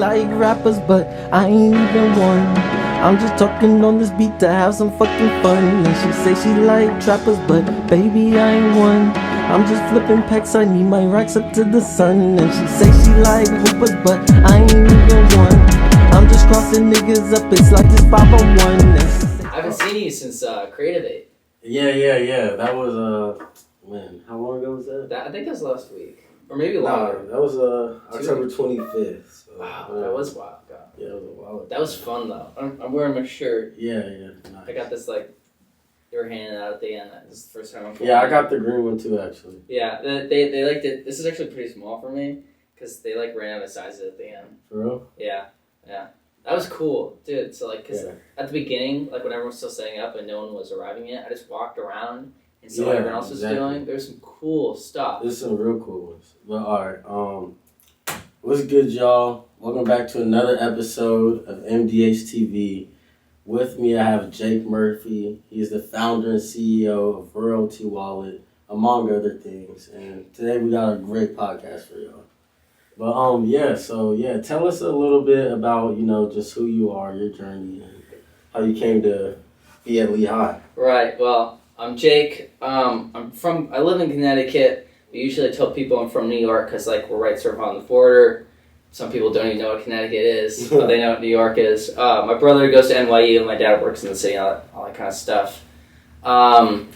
like rappers, but I ain't even one. I'm just talking on this beat to have some fucking fun. And she say she like trappers, but baby I ain't one. I'm just flipping packs, I need my racks up to the sun. And she say she like hoopers, but I ain't even one. I'm just crossing niggas up, it's like this 501. I haven't seen you since Creative 8. Yeah. That was when? How long ago was that? I think that was last week. Or maybe longer. Nah, that was October 25th. So, wow, that was wild. God. Yeah, it was a while ago. That was fun though. I'm wearing my shirt. Yeah. Nice. I got this they were handing out at the end. This is the first time I'm Yeah, I got the green one too actually. Yeah, they liked it. This is actually pretty small for me because they ran out of sizes at the end. For real? Yeah. That was cool, dude. So cause at the beginning, when everyone was still setting up and no one was arriving yet, I just walked around and saw what everyone else was doing. There's some cool stuff. There's some real cool ones. But alright, what's good, y'all? Welcome back to another episode of MDH TV. With me, I have Jake Murphy. He is the founder and CEO of Royalty Wallet, among other things. And today we got a great podcast for y'all. But tell us a little bit about, just who you are, your journey, and how you came to be at Lehigh. Right. Well, I'm Jake. I live in Connecticut. We usually tell people I'm from New York because we're right sort of on the border. Some people don't even know what Connecticut is, but they know what New York is. My brother goes to NYU. My dad works in the city, all that kind of stuff. I'm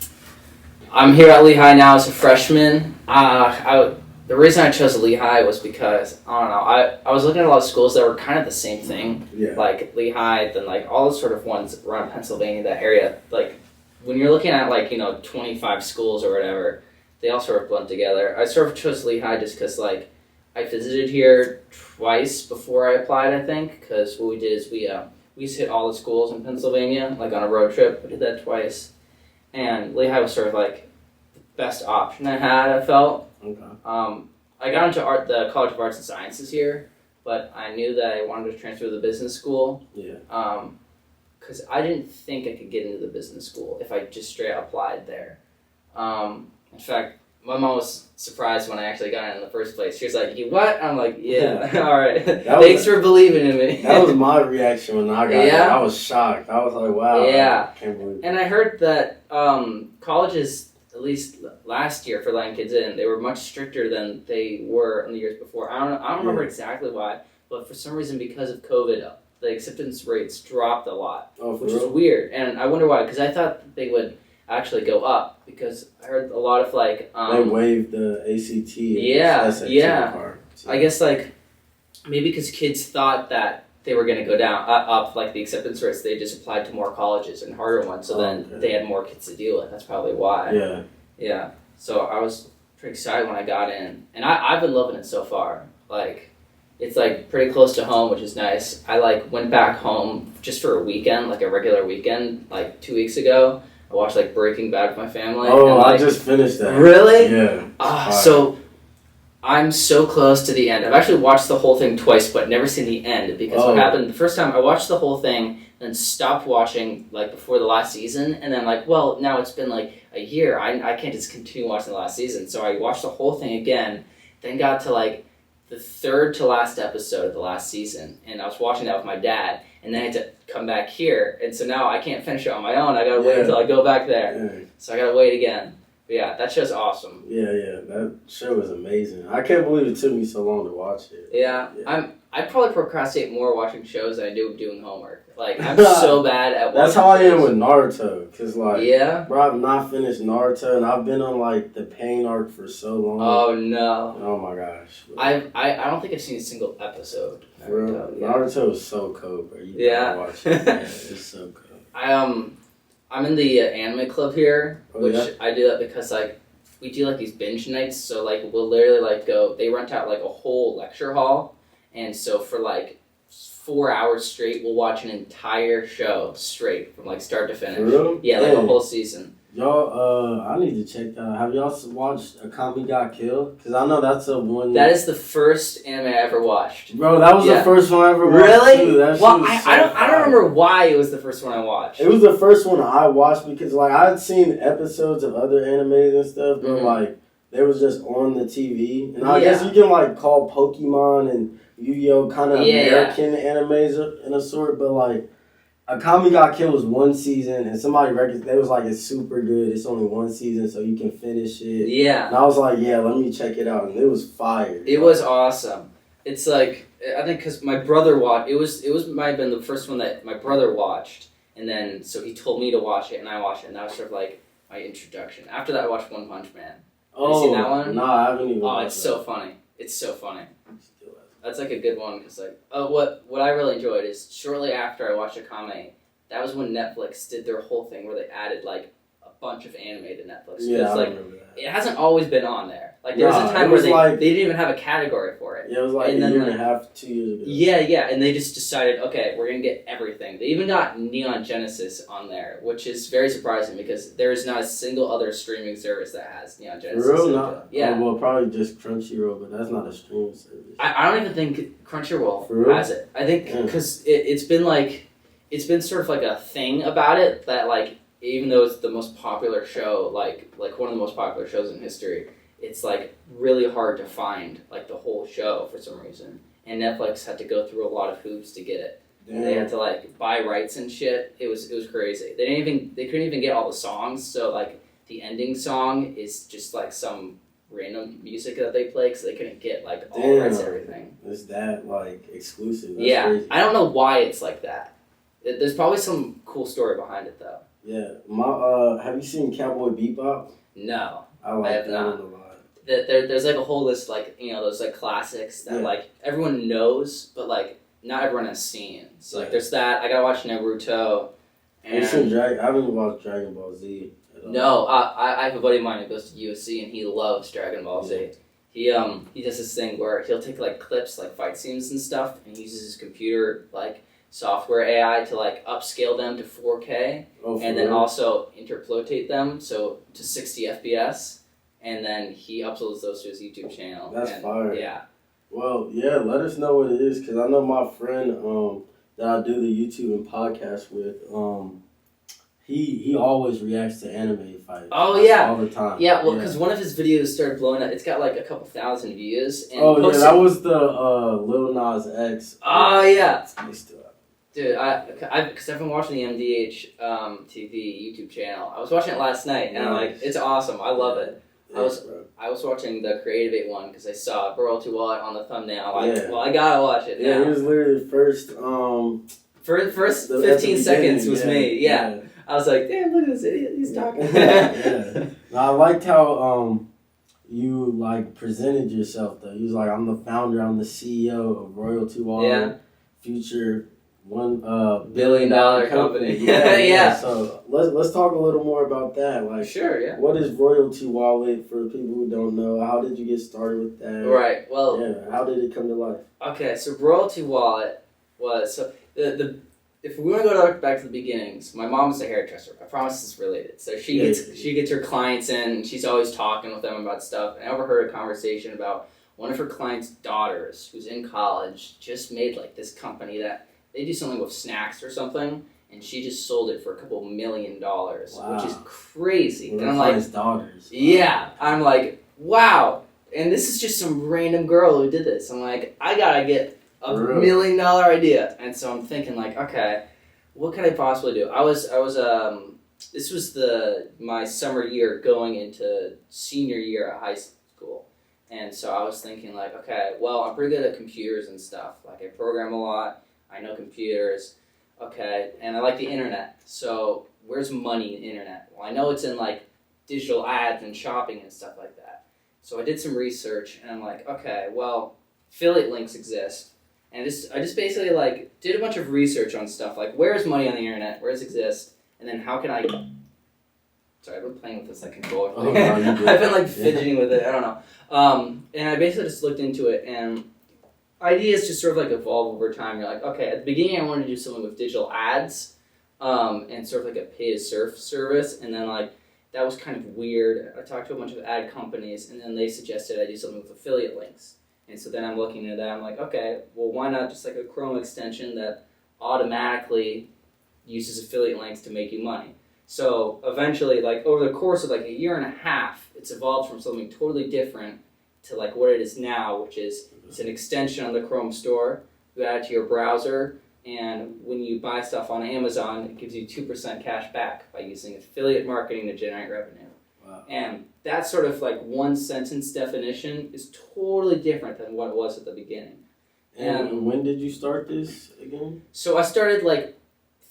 here at Lehigh now as a freshman. The reason I chose Lehigh was because, I don't know, I was looking at a lot of schools that were kind of the same thing. Yeah. Like Lehigh, then all the sort of ones around Pennsylvania, that area. When you're looking at 25 schools or whatever, they all sort of blend together. I sort of chose Lehigh just because I visited here twice before I applied, I think, because what we did is we used to hit all the schools in Pennsylvania, on a road trip. We did that twice. And Lehigh was sort of the best option I had, I felt. Okay. I got into the College of Arts and Sciences here, but I knew that I wanted to transfer to the business school. Yeah. Because I didn't think I could get into the business school if I just straight applied there. In fact, my mom was surprised when I actually got in the first place. She was like, "You what?" I'm like, "Yeah, all right. Thanks for believing in me." That was my reaction when I got in. I was shocked. I was like, "Wow, yeah." I can't believe it. And I heard that colleges, at least last year for letting kids in, they were much stricter than they were in the years before. I don't remember exactly why, but for some reason, because of COVID, the acceptance rates dropped a lot, which is weird. And I wonder why, because I thought they would actually go up, because I heard a lot of they waived the ACT and SAT part. So. I guess maybe because kids thought that they were going to go down up the acceptance rates, they just applied to more colleges and harder ones, so then they had more kids to deal with. That's probably why. Yeah. So I was pretty excited when I got in, and I've been loving it so far. It's pretty close to home, which is nice. I went back home just for a weekend, a regular weekend, 2 weeks ago. I watched Breaking Bad with my family. Oh, and, I just finished that. Really? Yeah. So I'm so close to the end. I've actually watched the whole thing twice, but never seen the end, because what happened the first time I watched the whole thing, then stopped watching before the last season, and then now it's been a year. I can't just continue watching the last season, so I watched the whole thing again. Then got to the third to last episode of the last season, and I was watching that with my dad, and then I had to come back here, and so now I can't finish it on my own. I gotta wait until I go back there. So I gotta wait again. But yeah, that show's awesome. Yeah, that show is amazing. I can't believe it took me so long to watch it. Yeah. I probably procrastinate more watching shows than I do doing homework. I'm so bad at watching That's how I am shows. with Naruto, because bro, I've not finished Naruto, and I've been on the pain arc for so long. Oh no. Oh my gosh. I don't think I've seen a single episode. Naruto is so cool, bro. You gotta watch it. It's so cool. I'm in the anime club here, which I do that because we do these binge nights. So we'll literally go. They rent out a whole lecture hall, and so for 4 hours straight, we'll watch an entire show straight from start to finish. Really? Yeah, a whole season. Y'all, I need to check that out. Have y'all watched Akame Got Killed? Because I know that's a one... That is the first anime I ever watched. Bro, that was the first one I ever watched. Really? Too. I don't remember why it was the first one I watched. It was the first one I watched because I'd seen episodes of other animes and stuff, but they was just on the TV. And I guess you can call Pokemon and Yu-Gi-Oh kind of Yeah. American animes in a sort, but like Akame Got Killed was one season, and somebody they was like, it's super good. It's only one season, so you can finish it. Yeah. And I was like, yeah, let me check it out, and it was fire. It was awesome. It's like, I think because my brother watched, might have been the first one that my brother watched, and then so he told me to watch it, and I watched it, and that was sort of like my introduction. After that, I watched One Punch Man. Have you seen that one? No, I haven't even. Oh, it's so funny. It's so funny. That's like a good one because like what I really enjoyed is shortly after I watched Akame, that was when Netflix did their whole thing where they added like a bunch of anime to Netflix. Yeah, I like remember that. it hasn't always been on there. Like there was a time where they didn't even have a category for it. Yeah, it was like a year and a half, 2 years ago. Yeah, and they just decided, okay, we're gonna get everything. They even got Neon Genesis on there, which is very surprising because there is not a single other streaming service that has Neon Genesis. For real? Yeah. Oh, well, probably just Crunchyroll, but that's not a streaming service. I don't even think Crunchyroll has it. I think because it's been sort of like a thing about it that like even though it's the most popular show, like one of the most popular shows in history, it's like really hard to find like the whole show for some reason. And Netflix had to go through a lot of hoops to get it. Damn. They had to like buy rights and shit. It was crazy. They couldn't even get all the songs. So like the ending song is just like some random music that they play because they couldn't get like all the rights to everything. Is that like exclusive? That's yeah, crazy. I don't know why it's like that. There's probably some cool story behind it though. Yeah, have you seen Cowboy Bebop? No, I like have that not. one a lot. There's like a whole list like those like classics that like everyone knows, but like not everyone has seen. So like there's that. I gotta watch Naruto. Have you seen I haven't watched Dragon Ball Z. No, I have a buddy of mine who goes to USC and he loves Dragon Ball Z. He does this thing where he'll take like clips, like fight scenes and stuff, and he uses his computer like software AI to like upscale them to 4K, and then also interpolate them so to 60 FPS, and then he uploads those to his YouTube channel. That's fire. Yeah. Well, yeah, let us know what it is because I know my friend that I do the YouTube and podcast with. He always reacts to anime fights. Oh yeah, all the time. Yeah, well, because one of his videos started blowing up. It's got like a couple thousand views. And yeah, that was the Lil Nas X. Oh yeah. They still have. Dude, because I've been watching the MDH TV YouTube channel. I was watching it last night, and I'm like, it's awesome. I love it. I was watching the Creative 8 one because I saw Royalty Wallet on the thumbnail. Well, I gotta watch it. Yeah, now. it was literally the first. First 15 seconds was me. Yeah. I was like, damn, look at this idiot. He's talking. Yeah. I liked how you like presented yourself though. You was like, I'm the founder, I'm the CEO of Royalty Wallet, future $1 billion company. Yeah. So let's talk a little more about that. Like, sure, yeah. What is Royalty Wallet for people who don't know? How did you get started with that? Right. Well. Yeah. How did it come to life? Okay, so Royalty Wallet was the if we want to go back to the beginnings, my mom's a hairdresser. I promise it's related. So she gets her clients in, and she's always talking with them about stuff. And I overheard a conversation about one of her clients' daughters, who's in college, just made like this company that they do something with snacks or something, and she just sold it for a couple $1 million, which is crazy. Well, and I'm like, daughters. Wow. Yeah, I'm like, wow. And this is just some random girl who did this. I'm like, I gotta get a $1 million idea. And so I'm thinking like, okay, what could I possibly do? This was my summer year going into senior year at high school. And so I was thinking like, okay, well, I'm pretty good at computers and stuff. Like I program a lot, I know computers, okay, and I like the internet. So where's money in the internet? Well, I know it's in like digital ads and shopping and stuff like that. So I did some research and I'm like, okay, well, affiliate links exist. And I just basically like did a bunch of research on stuff like where's money on the internet, where does it exist, and then how can I. Sorry, I've been playing with this like controller. I've been like fidgeting with it. I don't know. And I basically just looked into it, and ideas just sort of like evolve over time. You're like, okay, at the beginning I wanted to do something with digital ads, and sort of like a pay to surf service, and then like that was kind of weird. I talked to a bunch of ad companies, and then they suggested I do something with affiliate links. And so then I'm looking at that, I'm like, okay, well, why not just like a Chrome extension that automatically uses affiliate links to make you money? So eventually, like over the course of like a year and a half, it's evolved from something totally different to like what it is now, which is it's an extension on the Chrome store. You add it to your browser, and when you buy stuff on Amazon, it gives you 2% cash back by using affiliate marketing to generate revenue. Wow. And that sort of like one sentence definition is totally different than what it was at the beginning. And when did you start this again? So I started like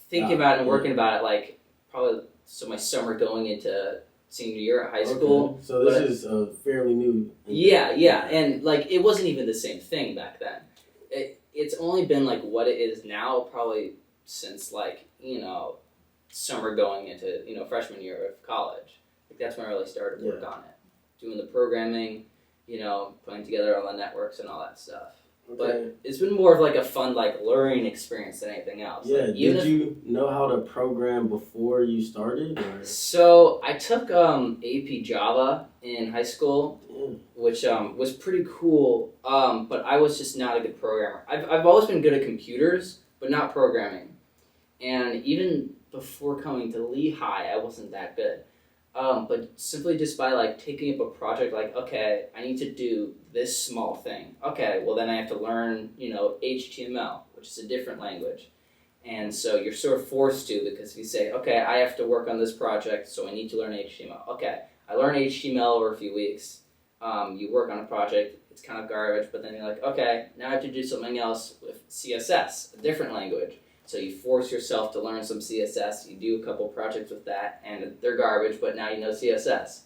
thinking about it and working about it like probably my summer going into senior year at high school. Okay. So this is a fairly new. Yeah, and like it wasn't even the same thing back then. It's only been like what it is now probably since like, summer going into, freshman year of college. Like that's when I really started to work on it. Doing the programming, putting together all the networks and all that stuff. Okay. But it's been more of like a fun like learning experience than anything else. Yeah, like, did you know how to program before you started? Or? So I took AP Java in high school, which was pretty cool, but I was just not a good programmer. I've always been good at computers, but not programming. And even before coming to Lehigh, I wasn't that good. But simply just by like taking up a project, like, okay, I need to do this small thing. Okay, well then I have to learn, HTML, which is a different language. And so you're sort of forced to, because if you say, okay, I have to work on this project, so I need to learn HTML. Okay, I learned HTML over a few weeks. You work on a project, it's kind of garbage, but then you're like, okay, now I have to do something else with CSS, a different language. So you force yourself to learn some CSS, you do a couple projects with that, and they're garbage, but now you know CSS.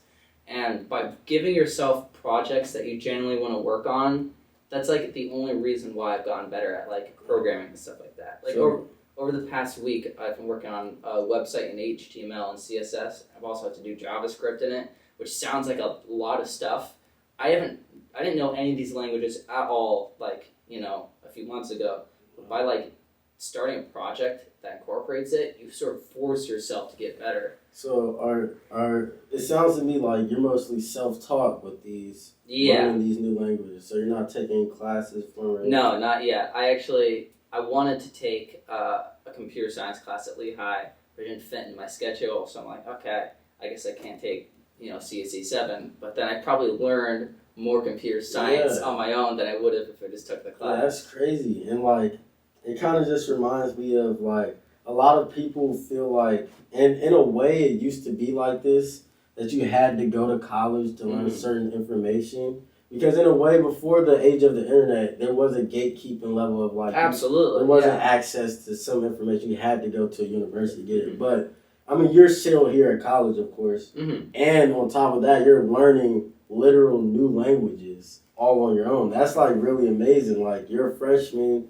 And by giving yourself projects that you genuinely want to work on, that's like the only reason why I've gotten better at like programming and stuff like that. Like over the past week, I've been working on a website in HTML and CSS. I've also had to do JavaScript in it, which sounds like a lot of stuff. I didn't know any of these languages at all, like, a few months ago. But by like starting a project that incorporates it, you sort of force yourself to get better. So it sounds to me like you're mostly self-taught with these learning these new languages. So you're not taking classes for it? No, not yet. I wanted to take a computer science class at Lehigh, but it didn't fit in my schedule. So I'm like, okay, I guess I can't take CSE 7. But then I probably learned more computer science on my own than I would have if I just took the class. Yeah, that's crazy. And like, it kind of just reminds me of like a lot of people feel like, and in a way it used to be like this, that you had to go to college to learn certain information. Because in a way, before the age of the internet, there was a gatekeeping level of like... Absolutely. There wasn't access to some information. You had to go to a university to get it. But, I mean, you're still here at college, of course. And on top of that, you're learning literal new languages all on your own. That's like really amazing. Like, you're a freshman...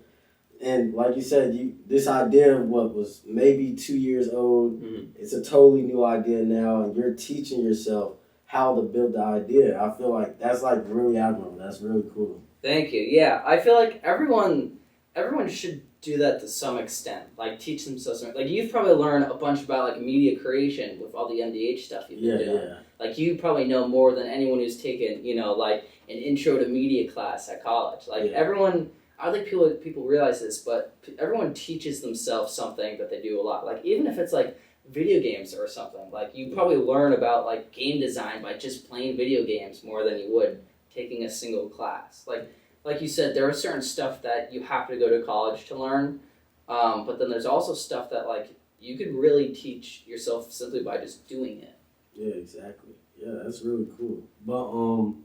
And like you said, this idea of what was maybe 2 years old, it's a totally new idea now, and you're teaching yourself how to build the idea. I feel like that's like really admirable. That's really cool. Thank you. Yeah, I feel like everyone should do that to some extent. Like teach themselves something. Like you've probably learned a bunch about like media creation with all the MDH stuff you've been doing. Yeah. Like you probably know more than anyone who's taken, like an intro to media class at college. Like everyone. I don't think people realize this, but everyone teaches themselves something that they do a lot. Like, even if it's, like, video games or something. Like, you probably learn about, like, game design by just playing video games more than you would taking a single class. Like you said, there are certain stuff that you have to go to college to learn, but then there's also stuff that, like, you could really teach yourself simply by just doing it. Yeah, exactly. Yeah, that's really cool. But,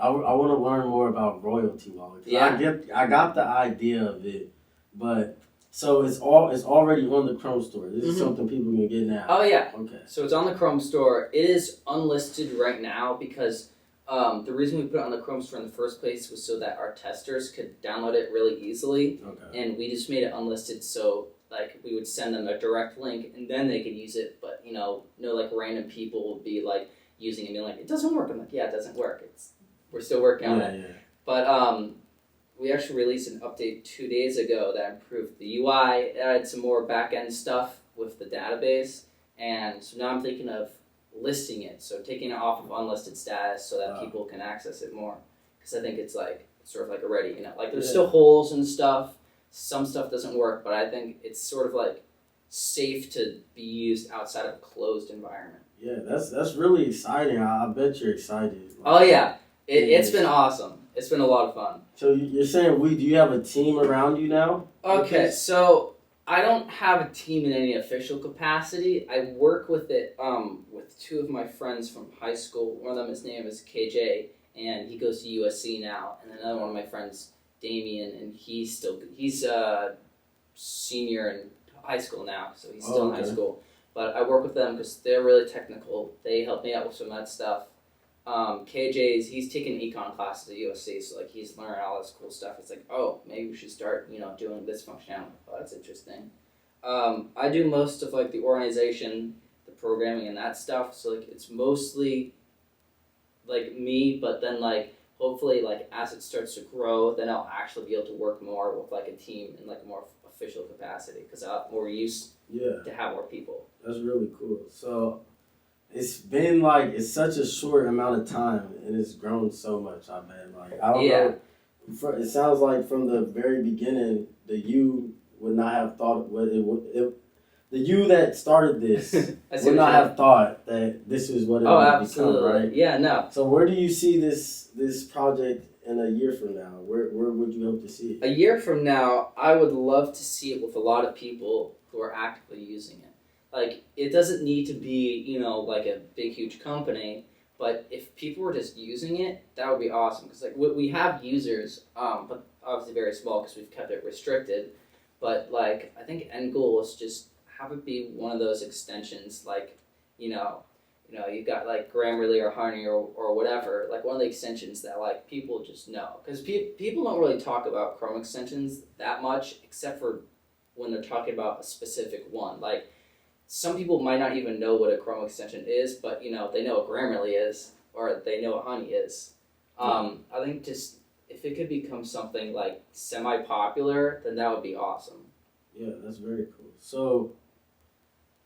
I want to learn more about royalty wallet. I got the idea of it, but so it's already on the Chrome store. This is something people can get now. Oh yeah. Okay. So it's on the Chrome store. It is unlisted right now because the reason we put it on the Chrome store in the first place was so that our testers could download it really easily. Okay. And we just made it unlisted so like we would send them a direct link and then they could use it. But no like random people would be like using it and being like, it doesn't work. I'm like, yeah, it doesn't work. We're still working on it. Yeah. But we actually released an update 2 days ago that improved the UI, added some more back-end stuff with the database, and so now I'm thinking of listing it, so taking it off of unlisted status so that people can access it more. Because I think it's like sort of like already, like there's still holes and stuff, some stuff doesn't work, but I think it's sort of like safe to be used outside of a closed environment. Yeah, that's really exciting. I bet you're excited. Oh yeah. It's been awesome. It's been a lot of fun. So you're saying do you have a team around you now? Okay, so I don't have a team in any official capacity. I work with it with two of my friends from high school. One of them, his name is KJ, and he goes to USC now. And then another one of my friends, Damien, and he's a senior in high school now, so he's still in high school. But I work with them because they're really technical. They help me out with some of that stuff. He's taking econ classes at USC, so like he's learning all this cool stuff. It's like, oh, maybe we should start, doing this functionality. Oh, that's interesting. I do most of like the organization, the programming, and that stuff. So like it's mostly like me, but then like hopefully like as it starts to grow, then I'll actually be able to work more with like a team in like a more official capacity because I'll have more use to have more people. That's really cool. So it's been like it's such a short amount of time and it's grown so much. I bet I don't know. It sounds like from the very beginning, the you would not have thought what it would. The you that started this would not have thought that this is what it would become, right? Yeah, no. So where do you see this project in a year from now? Where would you hope to see it? A year from now, I would love to see it with a lot of people who are actively using it. Like, it doesn't need to be, like a big, huge company, but if people were just using it, that would be awesome. Because, like, we have users, but obviously very small because we've kept it restricted. But, like, I think end goal is just have it be one of those extensions, like, you've got, like, Grammarly or Honey or whatever, like, one of the extensions that, like, people just know. Because people don't really talk about Chrome extensions that much, except for when they're talking about a specific one. Like, some people might not even know what a Chrome extension is, but, they know what Grammarly is, or they know what Honey is. I think just, if it could become something, like, semi-popular, then that would be awesome. Yeah, that's very cool. So,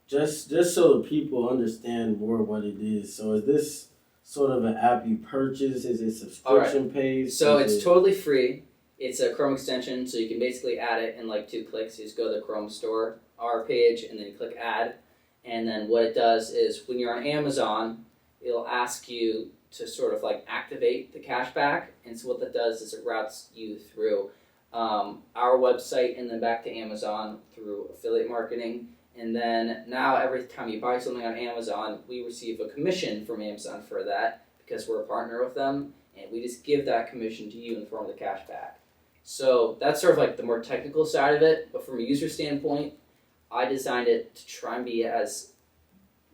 just so the people understand more what it is, so is this sort of an app you purchase? Is it subscription page? So it's totally free. It's a Chrome extension, so you can basically add it in like 2 clicks. You just go to the Chrome store, our page, and then you click add. And then what it does is when you're on Amazon, it'll ask you to sort of like activate the cashback. And so what that does is it routes you through our website and then back to Amazon through affiliate marketing. And then now every time you buy something on Amazon, we receive a commission from Amazon for that because we're a partner with them. And we just give that commission to you in the form of the cashback. So that's sort of like the more technical side of it. But from a user standpoint, I designed it to try and be as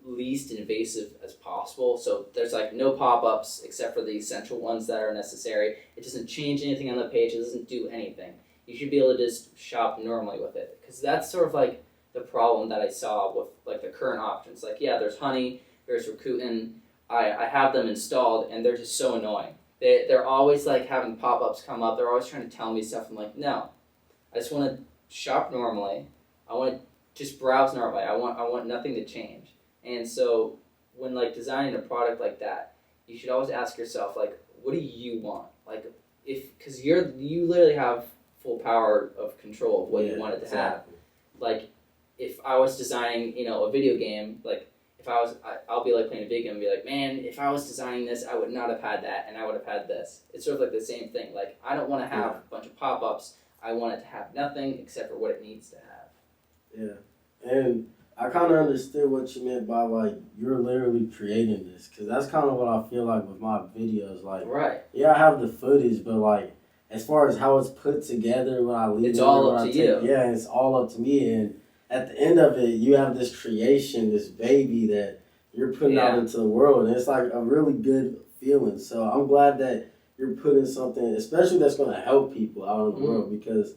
least invasive as possible. So there's like no pop-ups except for the essential ones that are necessary. It doesn't change anything on the page. It doesn't do anything. You should be able to just shop normally with it. Because that's sort of like the problem that I saw with like the current options. Like, yeah, there's Honey, there's Rakuten. I have them installed and they're just so annoying. They're always like having pop-ups come up. They're always trying to tell me stuff. I'm like, no, I just want to shop normally. I want to just browse normally. I want nothing to change. And so when like designing a product like that, you should always ask yourself like, what do you want? Like because you literally have full power of control of what you want it to have. Like if I was designing, a video game, like if I'll be like playing a video game and be like, man, if I was designing this, I would not have had that and I would have had this. It's sort of like the same thing. Like I don't want to have a bunch of pop-ups. I want it to have nothing except for what it needs to have. Yeah. And I kind of understood what you meant by like you're literally creating this, because that's kind of what I feel like with my videos. Like, yeah, I have the footage, but like as far as how it's put together, when I leave, it's all up to you. Yeah, it's all up to me. And at the end of it, you have this creation, this baby that you're putting out into the world, and it's like a really good feeling. So I'm glad that you're putting something, especially that's going to help people out in the world, because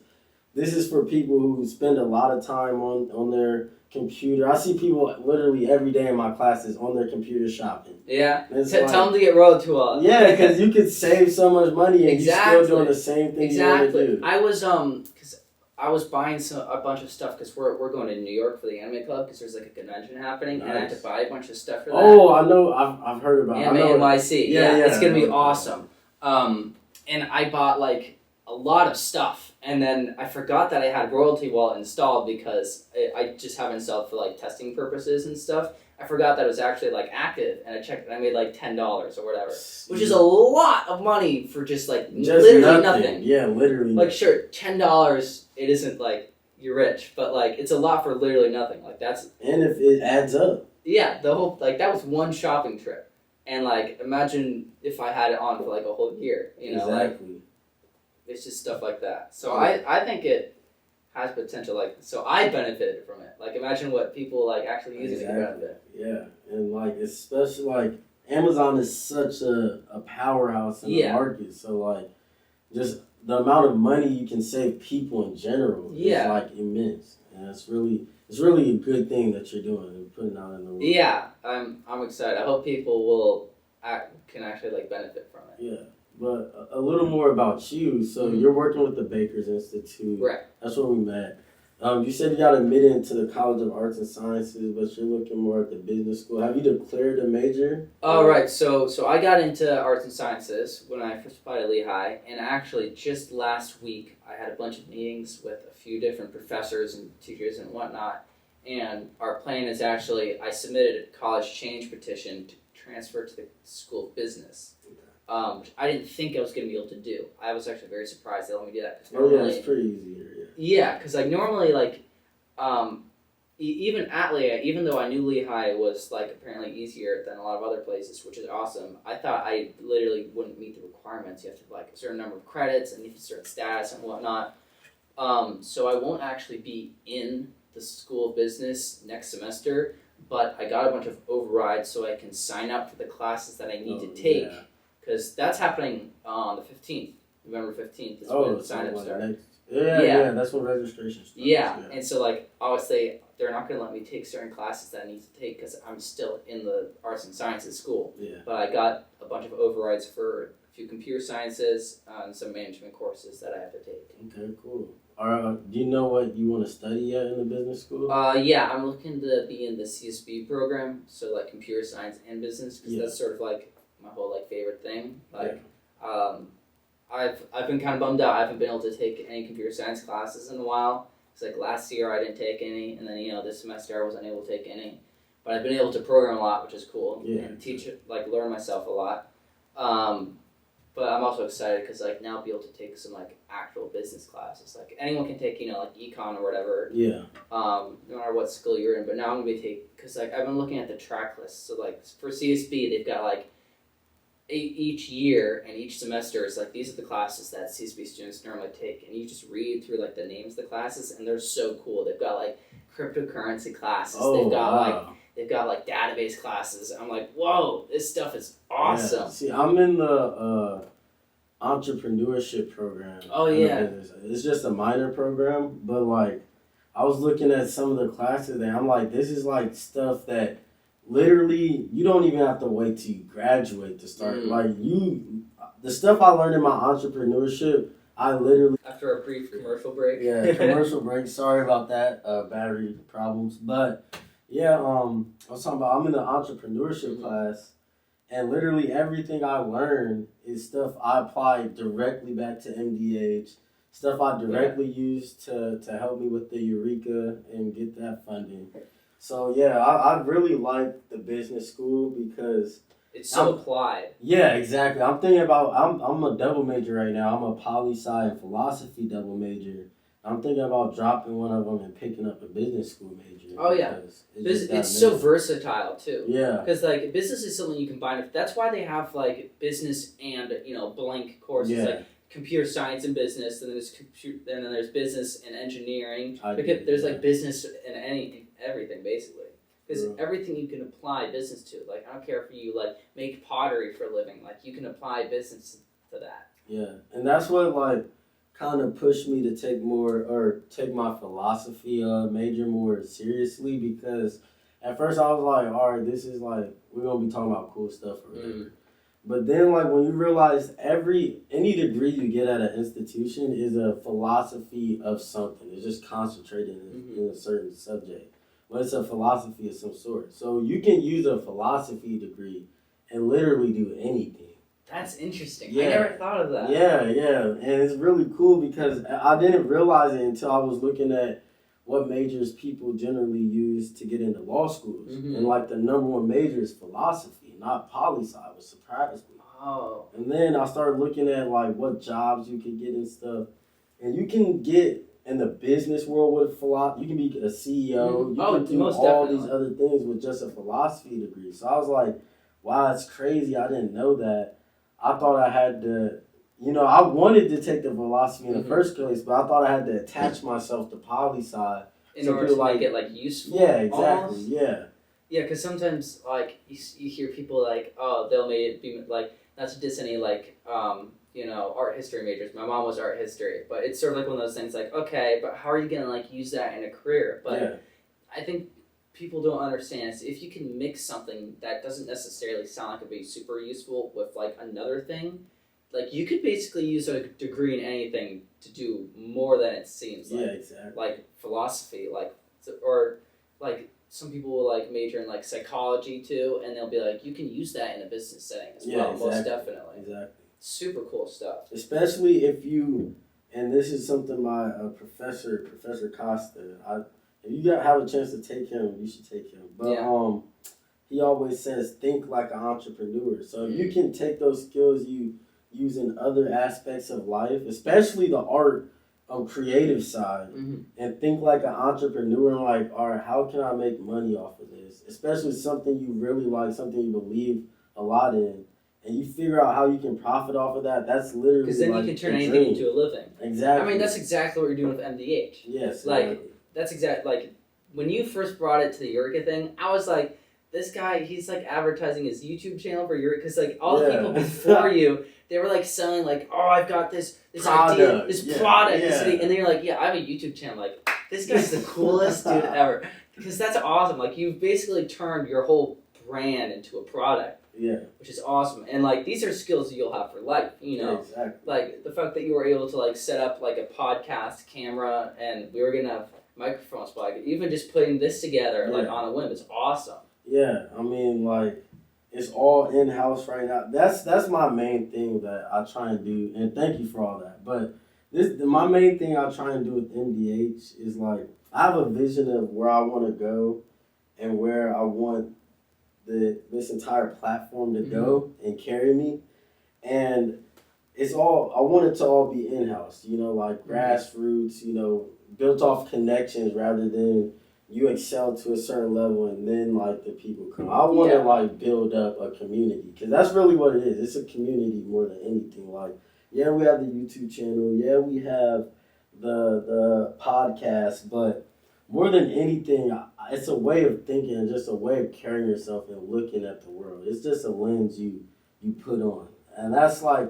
this is for people who spend a lot of time on their computer. I see people literally every day in my classes on their computer shopping. Yeah. Tell them to get rolled to us. Yeah, because you could save so much money and you're still doing the same thing you want to do. I was because I was buying a bunch of stuff because we're going to New York for the anime club because there's like a convention happening and I had to buy a bunch of stuff for that. Oh, I know. I've heard about Anime NYC. Yeah, it's gonna be awesome. And I bought like a lot of stuff. And then I forgot that I had Royalty Wallet installed because I just have it installed for like testing purposes and stuff. I forgot that it was actually like active, and I checked and I made like $10 or whatever, which is a lot of money for just literally nothing. Yeah, literally. Like sure, $10 it isn't like you're rich, but like it's a lot for literally nothing. Like that's and if it adds up. Yeah, the whole like that was one shopping trip, and like imagine if I had it on for like a whole year. You know, exactly. Like, it's just stuff like that. So I think it has potential. Like so I benefited from it. Like imagine what people like actually using it to benefit. Yeah, and like especially like Amazon is such a powerhouse in the market. So like just the amount of money you can save people in general is like immense, and it's really a good thing that you're doing and putting out in the world. Yeah, I'm excited. I hope people can actually like benefit from it. Yeah, but a little more about you. So you're working with the Bakers Institute. Right. That's where we met. You said you got admitted into the College of Arts and Sciences, but you're looking more at the business school. Have you declared a major? Oh, right. So I got into arts and sciences when I first applied to Lehigh, and actually just last week I had a bunch of meetings with a few different professors and teachers and whatnot, and our plan is actually I submitted a college change petition to transfer to the School of Business. Which I didn't think I was going to be able to do. I was actually very surprised they let me do that. It's pretty easy here, Yeah, because like normally like, even at Lehigh, even though I knew Lehigh was like apparently easier than a lot of other places, which is awesome, I thought I literally wouldn't meet the requirements. You have to have like a certain number of credits and you have a certain status and whatnot. So I won't actually be in the School of Business next semester, but I got a bunch of overrides so I can sign up for the classes that I need to take. Yeah. Because that's happening on the 15th, November 15th is when the sign-up starts. Yeah, that's when registration starts. Yeah, and so like obviously they're not going to let me take certain classes that I need to take because I'm still in the arts and sciences school. Yeah. But I got a bunch of overrides for a few computer sciences and some management courses that I have to take. Okay, cool. Do you know what you want to study yet in the business school? Yeah, I'm looking to be in the CSB program, so like computer science and business, because that's sort of like my whole like favorite thing. Like, I've been kind of bummed out. I haven't been able to take any computer science classes in a while. It's like last year I didn't take any, and then this semester I wasn't able to take any. But I've been able to program a lot, which is cool, and teach learn myself a lot. But I'm also excited because like now I'll be able to take some like actual business classes. Like anyone can take like econ or whatever. Yeah. No matter what school you're in, but now I'm gonna take because like I've been looking at the track list. So like for CSB they've got like each year and each semester is like these are the classes that CSB students normally take, and you just read through like the names of the classes and they're so cool. They've got like cryptocurrency classes. They've got like database classes. I'm like, whoa, this stuff is awesome. Yeah. See, I'm in the entrepreneurship program. Oh yeah. It's just a minor program, but like I was looking at some of the classes and I'm like, this is like stuff that literally you don't even have to wait till you graduate to start. Like the stuff I learned in my entrepreneurship, I literally after a brief commercial break. Yeah, commercial break. Sorry about that. Battery problems, but yeah. I was talking about I'm in the entrepreneurship class, and literally everything I learned is stuff I applied directly back to MDH. Stuff I directly used to help me with the Eureka and get that funding. So yeah, I really like the business school because it's so applied. Yeah, exactly. I'm thinking about I'm a double major right now. I'm a poli-sci and philosophy double major. I'm thinking about dropping one of them and picking up a business school major. Oh yeah, it's so versatile too. Yeah, because like business is something you combine. That's why they have like business and blank courses like computer science and business, and then there's business and engineering. Because there's like business and everything basically. Because everything you can apply business to. Like I don't care if you like make pottery for a living. Like you can apply business to that. Yeah, and that's what like kind of pushed me to take my philosophy major more seriously, because at first I was like, all right, this is like we're gonna be talking about cool stuff or whatever. But then like when you realize any degree you get at an institution is a philosophy of something. It's just concentrated in a certain subject. But it's a philosophy of some sort. So you can use a philosophy degree and literally do anything. That's interesting. Yeah. I never thought of that. Yeah. And it's really cool because I didn't realize it until I was looking at what majors people generally use to get into law schools. Mm-hmm. And like the number one major is philosophy, not poli-sci, which surprised me. Oh. And then I started looking at like what jobs you could get and stuff. And you can get in the business world with philosophy. You can be a CEO. Mm-hmm. You can do all these other things with just a philosophy degree. So I was like, wow, it's crazy. I didn't know that. I thought I had to, I wanted to take the philosophy in the first place, but I thought I had to attach myself to poli-sci. In order to make it, like, useful? Yeah, exactly, almost? Yeah. Yeah, because sometimes, like, you hear people, like, oh, they'll be, like, not to diss any, like, art history majors. My mom was art history, but it's sort of like one of those things, like, okay, but how are you going to, like, use that in a career? But I think people don't understand is if you can mix something that doesn't necessarily sound like it'd be super useful with like another thing, like you could basically use a degree in anything to do more than it seems. Like, yeah, exactly. Like philosophy, or like some people will like major in like psychology too, and they'll be like, you can use that in a business setting as well. Exactly. Most definitely. Exactly. Super cool stuff. Especially if you, and this is something my Professor Costa, if you have a chance to take him, you should take him. But he always says, think like an entrepreneur. So if you can take those skills you use in other aspects of life, especially the art creative side, and think like an entrepreneur and like, all right, how can I make money off of this? Especially something you really like, something you believe a lot in. And you figure out how you can profit off of that. That's literally because then like you can turn anything into a living. Exactly. I mean, that's exactly what you're doing with MDH. Yes. Like, that's exactly, like, when you first brought it to the Eureka thing, I was like, this guy, he's, like, advertising his YouTube channel for Eureka, because, like, all the people before you, they were, like, selling, like, oh, I've got this idea, this product, and then you're like, yeah, I have a YouTube channel. Like, this guy's the coolest dude ever. Because that's awesome. Like, you've basically turned your whole brand into a product. Yeah. Which is awesome. And, like, these are skills that you'll have for life, Yeah, exactly. Like, the fact that you were able to, like, set up, like, a podcast camera, and we were going to have microphones, but, like, even just putting this together, like, on a whim is awesome. Yeah, I mean, like, it's all in-house right now. That's my main thing that I try and do, and thank you for all that. But my main thing I try and do with MDH is, like, I have a vision of where I want to go and where I want this entire platform to go and carry me. And I want it to all be in-house, like grassroots, built off connections rather than you excel to a certain level and then like the people come. I want to like build up a community because that's really what it is. It's a community more than anything. Like, yeah, we have the YouTube channel. Yeah, we have the podcast, but more than anything, it's a way of thinking and just a way of carrying yourself and looking at the world. It's just a lens you put on. And that's like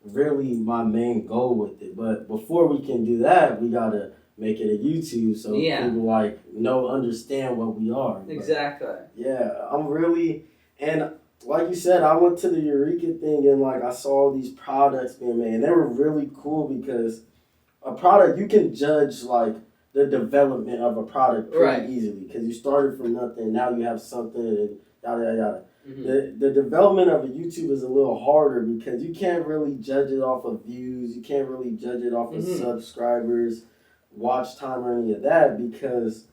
really my main goal with it. But before we can do that, we got to make it a YouTube so people understand what we are. Exactly. But, yeah, I'm really, and like you said, I went to the Eureka thing and like I saw all these products being made and they were really cool because a product, you can judge like the development of a product pretty easily because you started from nothing, now you have something and yada yada yada. The development of a YouTube is a little harder because you can't really judge it off of views, you can't really judge it off of subscribers, watch time or any of that because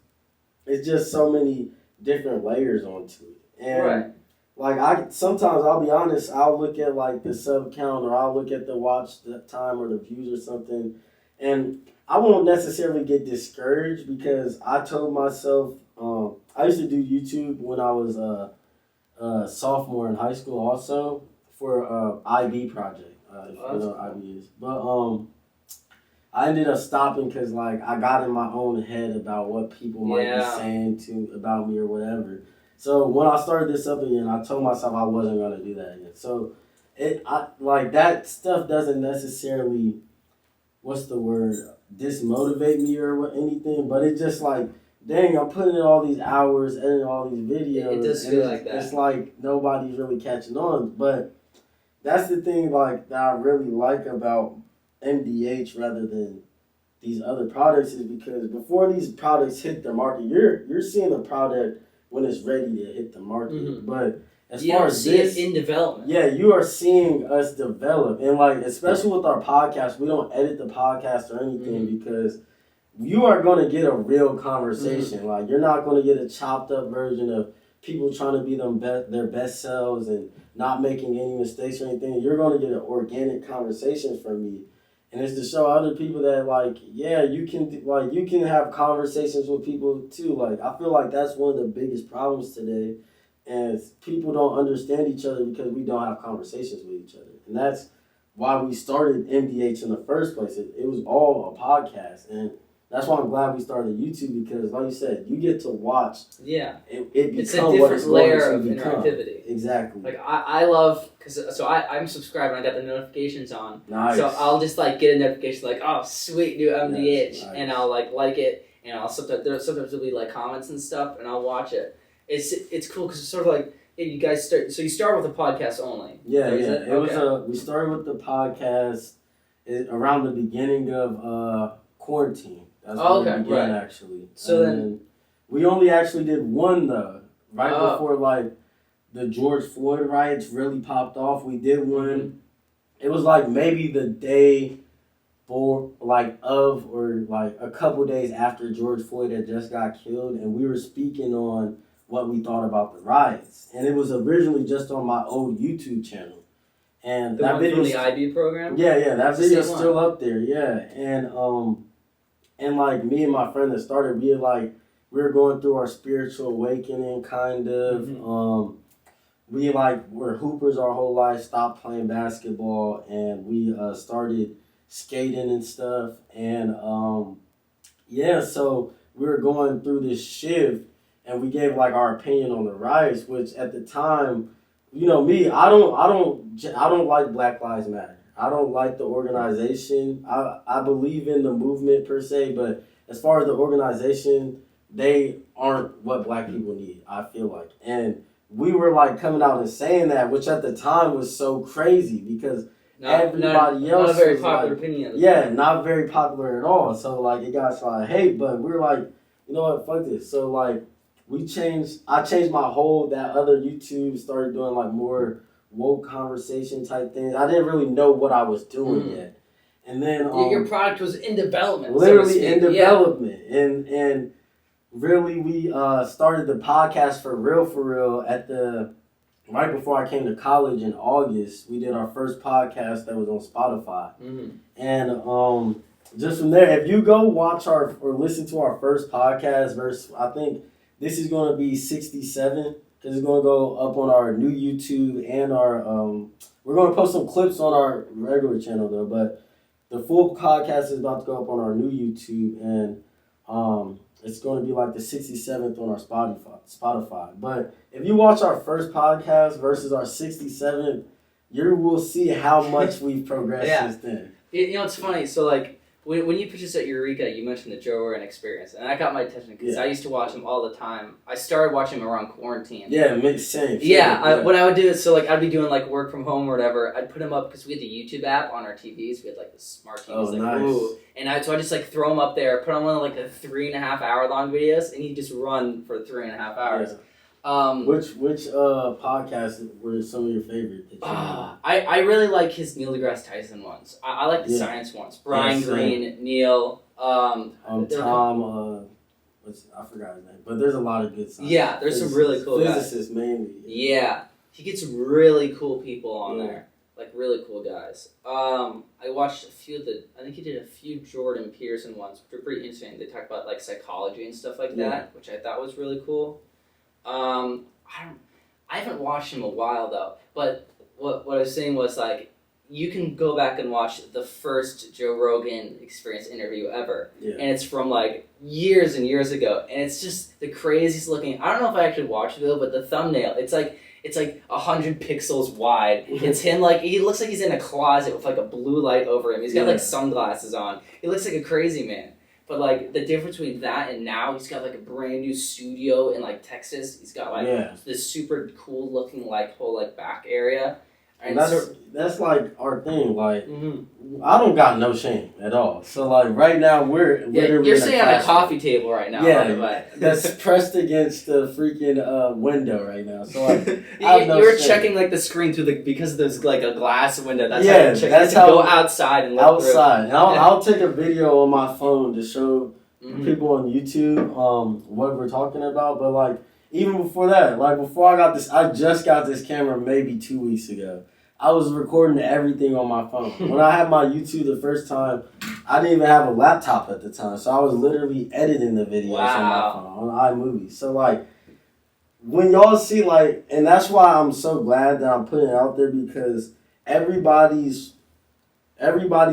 it's just so many different layers onto it. And like sometimes I'll be honest, I'll look at like the sub count or I'll look at the watch time or the views or something, and I won't necessarily get discouraged because I told myself I used to do YouTube when I was a sophomore in high school also for IB project. If you know what IB is, but I ended up stopping because like I got in my own head about what people might be saying about me or whatever. So when I started this up again, I told myself I wasn't gonna do that again. So like that stuff doesn't necessarily, dismotivate me or anything, but it's just like, dang, I'm putting in all these hours, editing all these videos. It does feel like that. It's like nobody's really catching on, but that's the thing like that I really like about MDH rather than these other products is because before these products hit the market, you're seeing a product when it's ready to hit the market. But as far as this, in development. Yeah, you are seeing us develop. And like especially with our podcast, we don't edit the podcast or anything because you are going to get a real conversation. Like, you're not going to get a chopped up version of people trying to be their best selves and not making any mistakes or anything. You're going to get an organic conversation from me. And it's to show other people that, like, yeah, you can have conversations with people too. Like, I feel like that's one of the biggest problems today, and people don't understand each other because we don't have conversations with each other. And that's why we started MDH in the first place. It was all a podcast, and that's why I'm glad we started YouTube, because, like you said, you get to watch. Yeah. It it's a become what it's different layer going of to become. interactivity. Exactly. Like, I love, because I'm subscribed and I got the notifications on. Nice. So I'll just like get a notification like, oh, sweet new MDH, Nice. and I'll like it, and I'll sometimes there'll be like comments and stuff, and I'll watch it. It's cool because it's sort of like, hey, you guys you start with a podcast only. Yeah. It was we started with the podcast around the beginning of quarantine. That's when we began, actually. So and then we only actually did one though, right before like the George Floyd riots really popped off. We did one. Mm-hmm. It was like maybe the day or like a couple days after George Floyd had just got killed, and we were speaking on what we thought about the riots. And it was originally just on my old YouTube channel. And that video from the IB program? Yeah, that video's still up there, yeah. And like me and my friend that started, we were going through our spiritual awakening kind of. Mm-hmm. We were hoopers our whole life, stopped playing basketball, and we started skating and stuff. And so we were going through this shift, and we gave like our opinion on the riots, which at the time, you know me, I don't like Black Lives Matter. I don't like the organization. I believe in the movement per se, but as far as the organization, they aren't what Black people need, I feel like. And we were like coming out and saying that, which at the time was so crazy because everybody else not a very popular opinion. Yeah, not very popular at all. So like it got a lot of hate, but we were like, you know what, fuck this. So like I changed my whole, that other YouTube, started doing like more woke conversation type things. I didn't really know what I was doing yet. And then your product was in development. Literally in development. Yeah. And really we started the podcast for real at right before I came to college in August. We did our first podcast that was on Spotify. Mm-hmm. And just from there, if you go watch or listen to our first podcast, I think this is going to be 67. Because it's going to go up on our new YouTube and our, we're going to post some clips on our regular channel though, but the full podcast is about to go up on our new YouTube, and it's going to be like the 67th on our Spotify. But if you watch our first podcast versus our 67th, you will see how much we've progressed since then. You know, it's funny. So like, when you pitched us at Eureka, you mentioned the Joe Rogan experience, and that got my attention because I used to watch him all the time. I started watching him around quarantine. Yeah, it makes sense. What I would do is, so like I'd be doing like work from home or whatever. I'd put him up because we had the YouTube app on our TVs. We had like the smart TVs. Oh, nice. Ooh. And so I just like throw him up there, put on one of like the 3.5 hour long videos, and he'd just run for 3.5 hours. Yeah. Which podcasts were some of your favorite? I really like his Neil deGrasse Tyson ones. I like the science ones. Brian Greene, Neil. Tom. I forgot his name, but there's a lot of good science. Yeah, there's some really cool physicists guys. Mainly. Yeah, he gets really cool people on there, like really cool guys. I watched a few of the. I think he did a few Jordan Peterson ones, which were pretty interesting. They talk about like psychology and stuff like that, which I thought was really cool. I haven't watched him in a while though, but what I was saying was like, you can go back and watch the first Joe Rogan Experience interview ever, and it's from like years and years ago, and it's just the craziest looking. I don't know if I actually watched it though, but the thumbnail, it's like 100 pixels wide. It's him like, he looks like he's in a closet with like a blue light over him. He's got like sunglasses on. He looks like a crazy man. But, like, the difference between that and now, he's got, like, a brand new studio in, like, Texas. He's got, like, this super cool-looking, like, whole, like, back area. And that's, like, our thing. Like, I don't got no shame at all. So, like, right now, we're literally you're sitting on a coffee table right now. Yeah, that's pressed against the freaking window right now. So, like, you're checking, like, the screen through because there's, like, a glass window. That's how you check. That's how go outside and look through. And I'll take a video on my phone to show people on YouTube, what we're talking about. But like even before that, like before I just got this camera maybe 2 weeks ago. I was recording everything on my phone. When I had my YouTube the first time, I didn't even have a laptop at the time, so I was literally editing the videos on my phone on iMovie. So like when y'all see like, and that's why I'm so glad that I'm putting it out there, because everybody's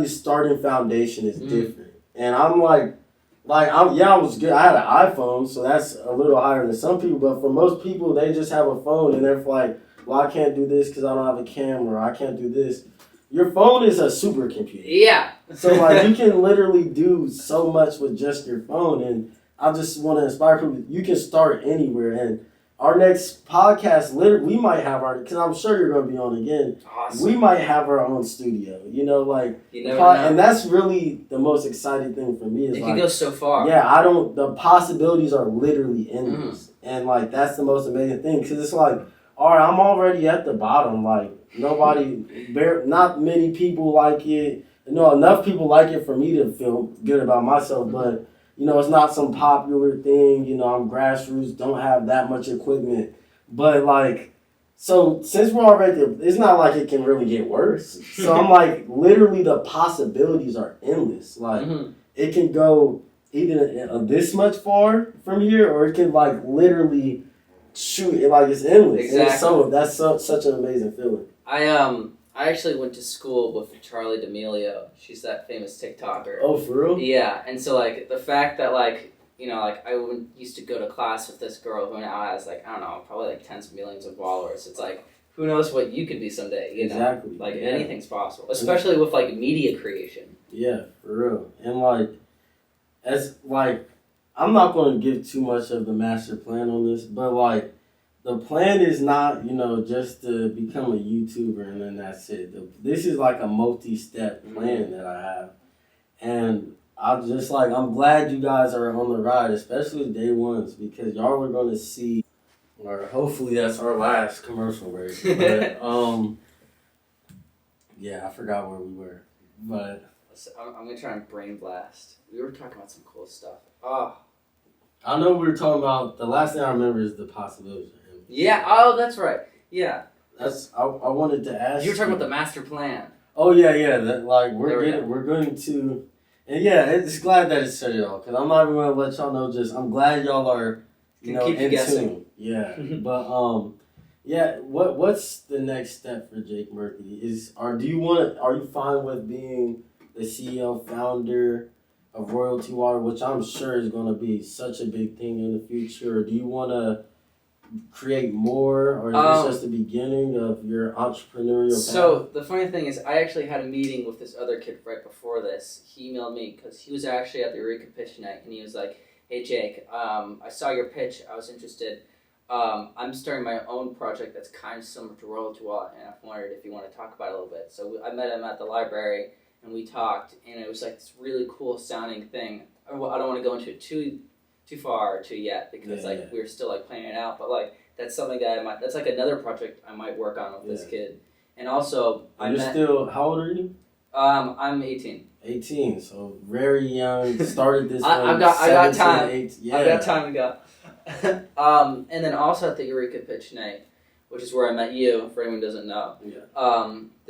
starting foundation is different, and I was good. I had an iPhone, so that's a little higher than some people. But for most people, they just have a phone, and they're like, well, I can't do this because I don't have a camera. I can't do this. Your phone is a supercomputer. Yeah. So like you can literally do so much with just your phone, and I just want to inspire people. You can start anywhere, and our next podcast, we might have because I'm sure you're going to be on again. Awesome. We might have our own studio, like, you never know. And that's really the most exciting thing for me. Is it like, can go so far. Yeah, the possibilities are literally endless, and like that's the most amazing thing, because it's like, all right, I'm already at the bottom. Like not many people like it. Enough people like it for me to feel good about myself, but. It's not some popular thing. I'm grassroots, don't have that much equipment. But, like, so since we're already there, it's not like it can really get worse. So I'm like, literally the possibilities are endless. Like, it can go either this much far from here, or it can, like, literally shoot. It's endless. Exactly. And that's such an amazing feeling. I actually went to school with Charlie D'Amelio. She's that famous TikToker. Oh, for real? Yeah, and so, like, the fact that, like, I used to go to class with this girl who now has, like, I don't know, probably, like, tens of millions of followers. It's like, who knows what you could be someday, Exactly. Like, anything's possible. Especially with, like, media creation. Yeah, for real. And, like, I'm not going to give too much of the master plan on this, but, like, the plan is not, just to become a YouTuber and then that's it. This is like a multi-step plan that I have. And I'm glad you guys are on the ride, especially day ones, because y'all are going to see, or hopefully that's our last commercial break. But, yeah, I forgot where we were. But I'm going to try and brain blast. We were talking about some cool stuff. Oh. I know we were talking about, the last thing I remember is the possibilities. Yeah, oh, that's right. Yeah. I wanted to ask you. Were talking about the master plan. Oh, yeah. That, like, we're going to, and yeah, it's glad that it's set it off, because I'm not even going to let y'all know, I'm glad y'all are, keep you guessing. Tune. Yeah. But, yeah, what's the next step for Jake Murphy? Are you fine with being the CEO, founder of Royalty Water, which I'm sure is going to be such a big thing in the future, or do you want to create more, or is this just the beginning of your entrepreneurial path? So the funny thing is, I actually had a meeting with this other kid right before this. He emailed me because he was actually at the Eureka pitch night, and he was like, "Hey Jake, I saw your pitch. I was interested. I'm starting my own project that's kind of similar to Royalty Wallet, and I wondered if you want to talk about it a little bit." So I met him at the library, and we talked, and it was like this really cool sounding thing. I don't want to go into it too far or too yet, because we're still like planning it out, but like that's something that that's like another project I might work on with this kid. And also how old are you? I'm 18. 18, so very young. Started this I got time. 8, I got time to go. And then also at the Eureka pitch night, which is where I met you, for anyone who doesn't know. Yeah.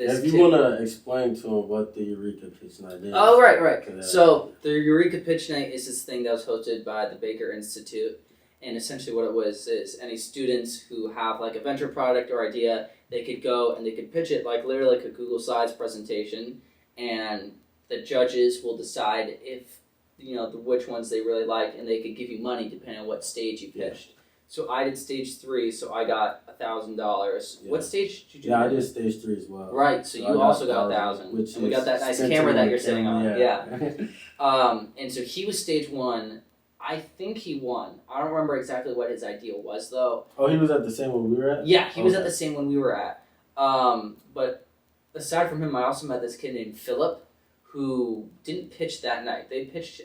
If you want to explain to him what the Eureka Pitch Night is. Oh, right. So the Eureka Pitch Night is this thing that was hosted by the Baker Institute. And essentially what it was is any students who have like a venture product or idea, they could go and they could pitch it like literally like a Google Slides presentation. And the judges will decide if, which ones they really like, and they could give you money depending on what stage you pitched. Yeah. So I did stage 3, so I got $1,000. Yeah. What stage did you do? Yeah, I did stage 3 as well. Right, so you also got 1,000. And we got that nice camera that you're sitting on. Yeah. And so he was stage 1. I think he won. I don't remember exactly what his idea was, though. Oh, he was at the same one we were at? Yeah, he was at the same one we were at. But aside from him, I also met this kid named Philip, who didn't pitch that night. They pitched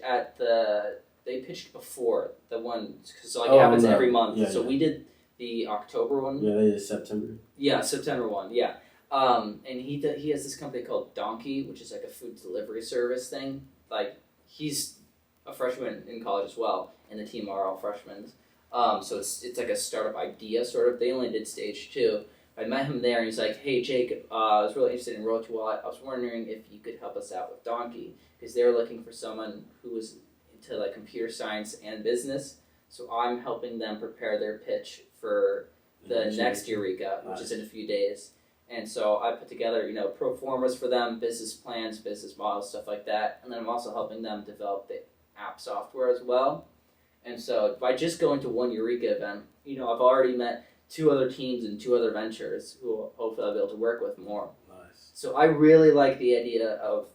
before the one, because it happens every month. Yeah, we did the October one. Yeah, they did September. Yeah, September one. Yeah, and he has this company called Donkey, which is like a food delivery service thing. Like he's a freshman in college as well, and the team are all freshmen. So it's like a startup idea sort of. They only did stage 2. I met him there, and he's like, "Hey Jake, I was really interested in Royalty Wallet. I was wondering if you could help us out with Donkey, because they were looking for someone who was into like computer science and business. So I'm helping them prepare their pitch for the next Eureka, which is in a few days. And so I put together, pro formas for them, business plans, business models, stuff like that. And then I'm also helping them develop the app software as well. And so by just going to one Eureka event, I've already met 2 other teams and 2 other ventures who hopefully I'll be able to work with more. Nice. So I really like the idea of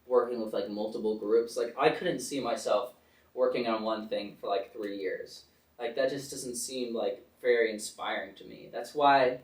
working with like multiple groups. Like I couldn't see myself working on one thing for like 3 years. Like that just doesn't seem like very inspiring to me. That's why,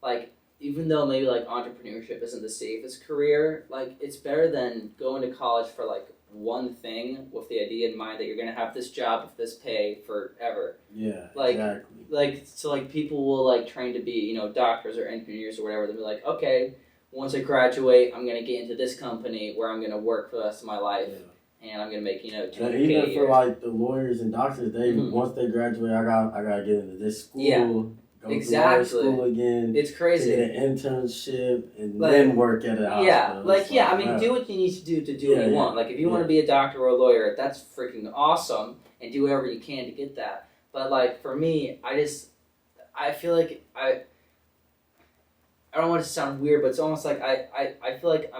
like, even though maybe like entrepreneurship isn't the safest career, like it's better than going to college for like one thing with the idea in mind that you're gonna have this job with this pay forever. Yeah, like, exactly. Like people will like train to be, doctors or engineers or whatever. They'll be like, okay, once I graduate, I'm gonna get into this company where I'm gonna work for the rest of my life. Yeah. And I'm gonna make $200K even for like the lawyers and doctors, they once they graduate, I gotta get into this school, go to school again. It's crazy. To get an internship and then work at a hospital. Yeah, do what you need to do what you want. Like if you want to be a doctor or a lawyer, that's freaking awesome, and do whatever you can to get that. But like for me, I feel like I don't want it to sound weird, but it's almost like I feel like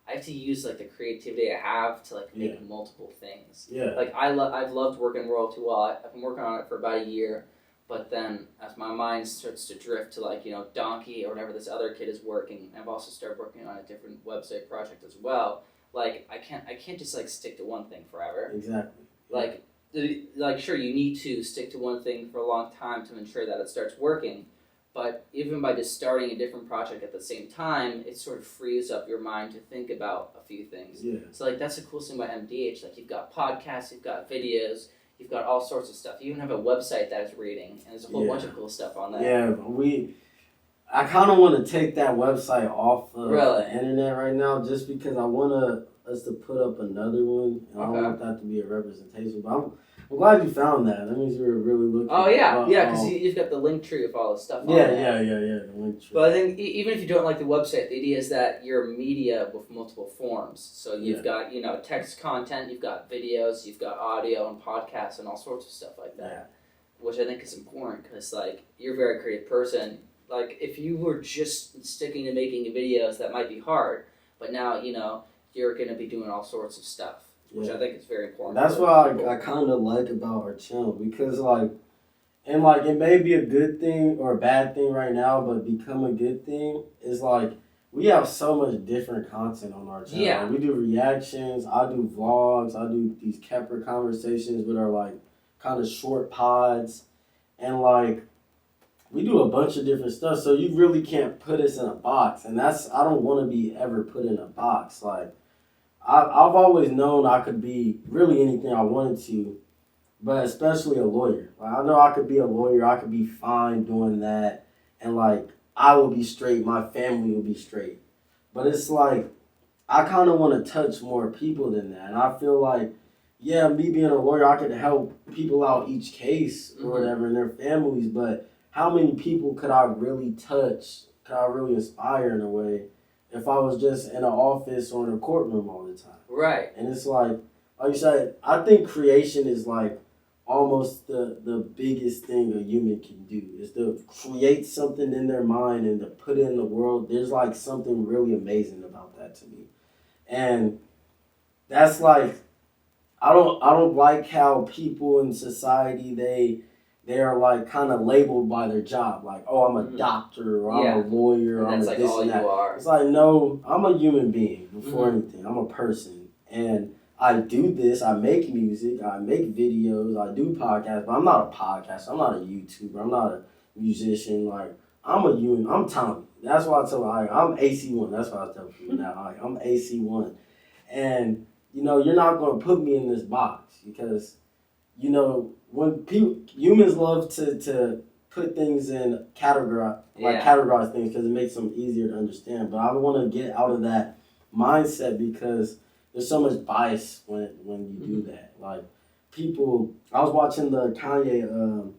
I have to use like the creativity I have to like make multiple things. Yeah. Like I've loved working Royalty Wallet. I've been working on it for about a year, but then as my mind starts to drift to like Donkey or whatever this other kid is working, I've also started working on a different website project as well. Like I can't just like stick to one thing forever. Exactly. Like sure you need to stick to one thing for a long time to ensure that it starts working. But even by just starting a different project at the same time, it sort of frees up your mind to think about a few things. Yeah. So like that's the cool thing about MDH. Like you've got podcasts, you've got videos, you've got all sorts of stuff. You even have a website that is reading, and there's a whole bunch of cool stuff on there. Yeah, I kind of want to take that website off of the internet right now, just because I want us to put up another one, and I don't want that to be a representation. But I'm glad you found that. That means you were really looking. Oh yeah, because you've got the link tree of all the stuff. Yeah, the link tree. But I think even if you don't like the website, the idea is that you're media with multiple forms. So you've got text content, you've got videos, you've got audio and podcasts and all sorts of stuff like that, which I think is important because like you're a very creative person. Like if you were just sticking to making videos, that might be hard. But now you're going to be doing all sorts of stuff. Which I think is very important. That's what I kind of like about our channel, because it may be a good thing or a bad thing right now, but become a good thing is we have so much different content on our channel. Yeah. We do reactions, I do vlogs, I do these Kepler conversations with our kind of short pods, and we do a bunch of different stuff. So you really can't put us in a box, and I don't want to be ever put in a box. I've always known I could be really anything I wanted to, but especially a lawyer. I know I could be a lawyer. I could be fine doing that, and I will be straight. My family will be straight. But it's I kind of want to touch more people than that, and I feel me being a lawyer, I could help people out each case or whatever and their families. But how many people could I really touch? Could I really inspire in a way? If I was just in an office or in a courtroom all the time. Right. And it's like you said, I think creation is almost the biggest thing a human can do, is to create something in their mind and to put it in the world. There's something really amazing about that to me. And that's I don't like how people in society, they are kind of labeled by their job. I'm a doctor, or I'm a lawyer, or I'm a this and that. It's no, I'm a human being before anything. I'm a person. And I do this. I make music. I make videos. I do podcasts. But I'm not a podcaster. I'm not a YouTuber. I'm not a musician. I'm a human. I'm Tommy. That's why I tell I'm AC1. That's why I tell people now. I'm AC1. And, you're not going to put me in this box because, when humans love to put things in categorize things because it makes them easier to understand. But I want to get out of that mindset because there's so much bias when you do that. Like people, I was watching the Kanye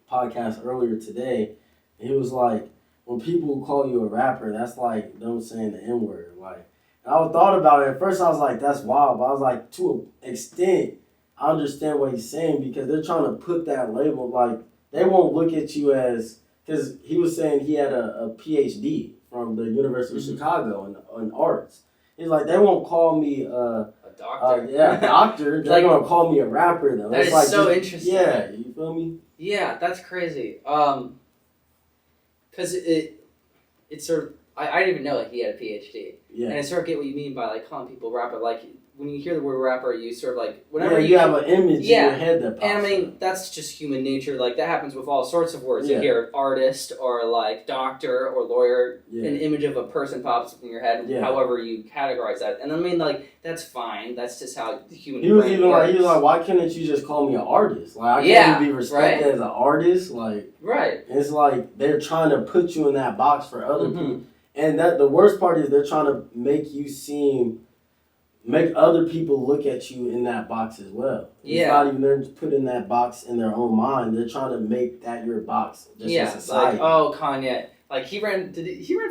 podcast earlier today, and he was like, when people call you a rapper, that's like them saying the N word. Like, and I thought about it. At first, I was like, that's wild. But I was like, to an extent, I understand what he's saying because they're trying to put that label. Like, they won't look at you as, because he was saying he had a PhD from the University of Chicago in arts. He's like, they won't call me a doctor. Doctor. They're gonna call me a rapper though. That it's is like, so interesting. Yeah, you feel me? Yeah, that's crazy. Because it's sort of, I didn't even know that he had a PhD. Yeah. And I sort of get what you mean by like calling people rapper. Like when you hear the word rapper, you sort of like whenever you have an image in your head that pops and I mean up. that's just human nature. Like that happens with all sorts of words. Yeah. You hear artist or like doctor or lawyer. Yeah. An image of a person pops up in your head. Yeah. However you categorize that, and I mean like that's fine. That's just how the human. He was brain even works. like, he was like, why couldn't you just call me an artist? Like I can't be respected as an artist. Like it's like they're trying to put you in that box for other people. And that the worst part is they're trying to make other people look at you in that box as well. It's not even they're put in that box in their own mind. They're trying to make that your box just in society. Like, oh, Kanye. Like he ran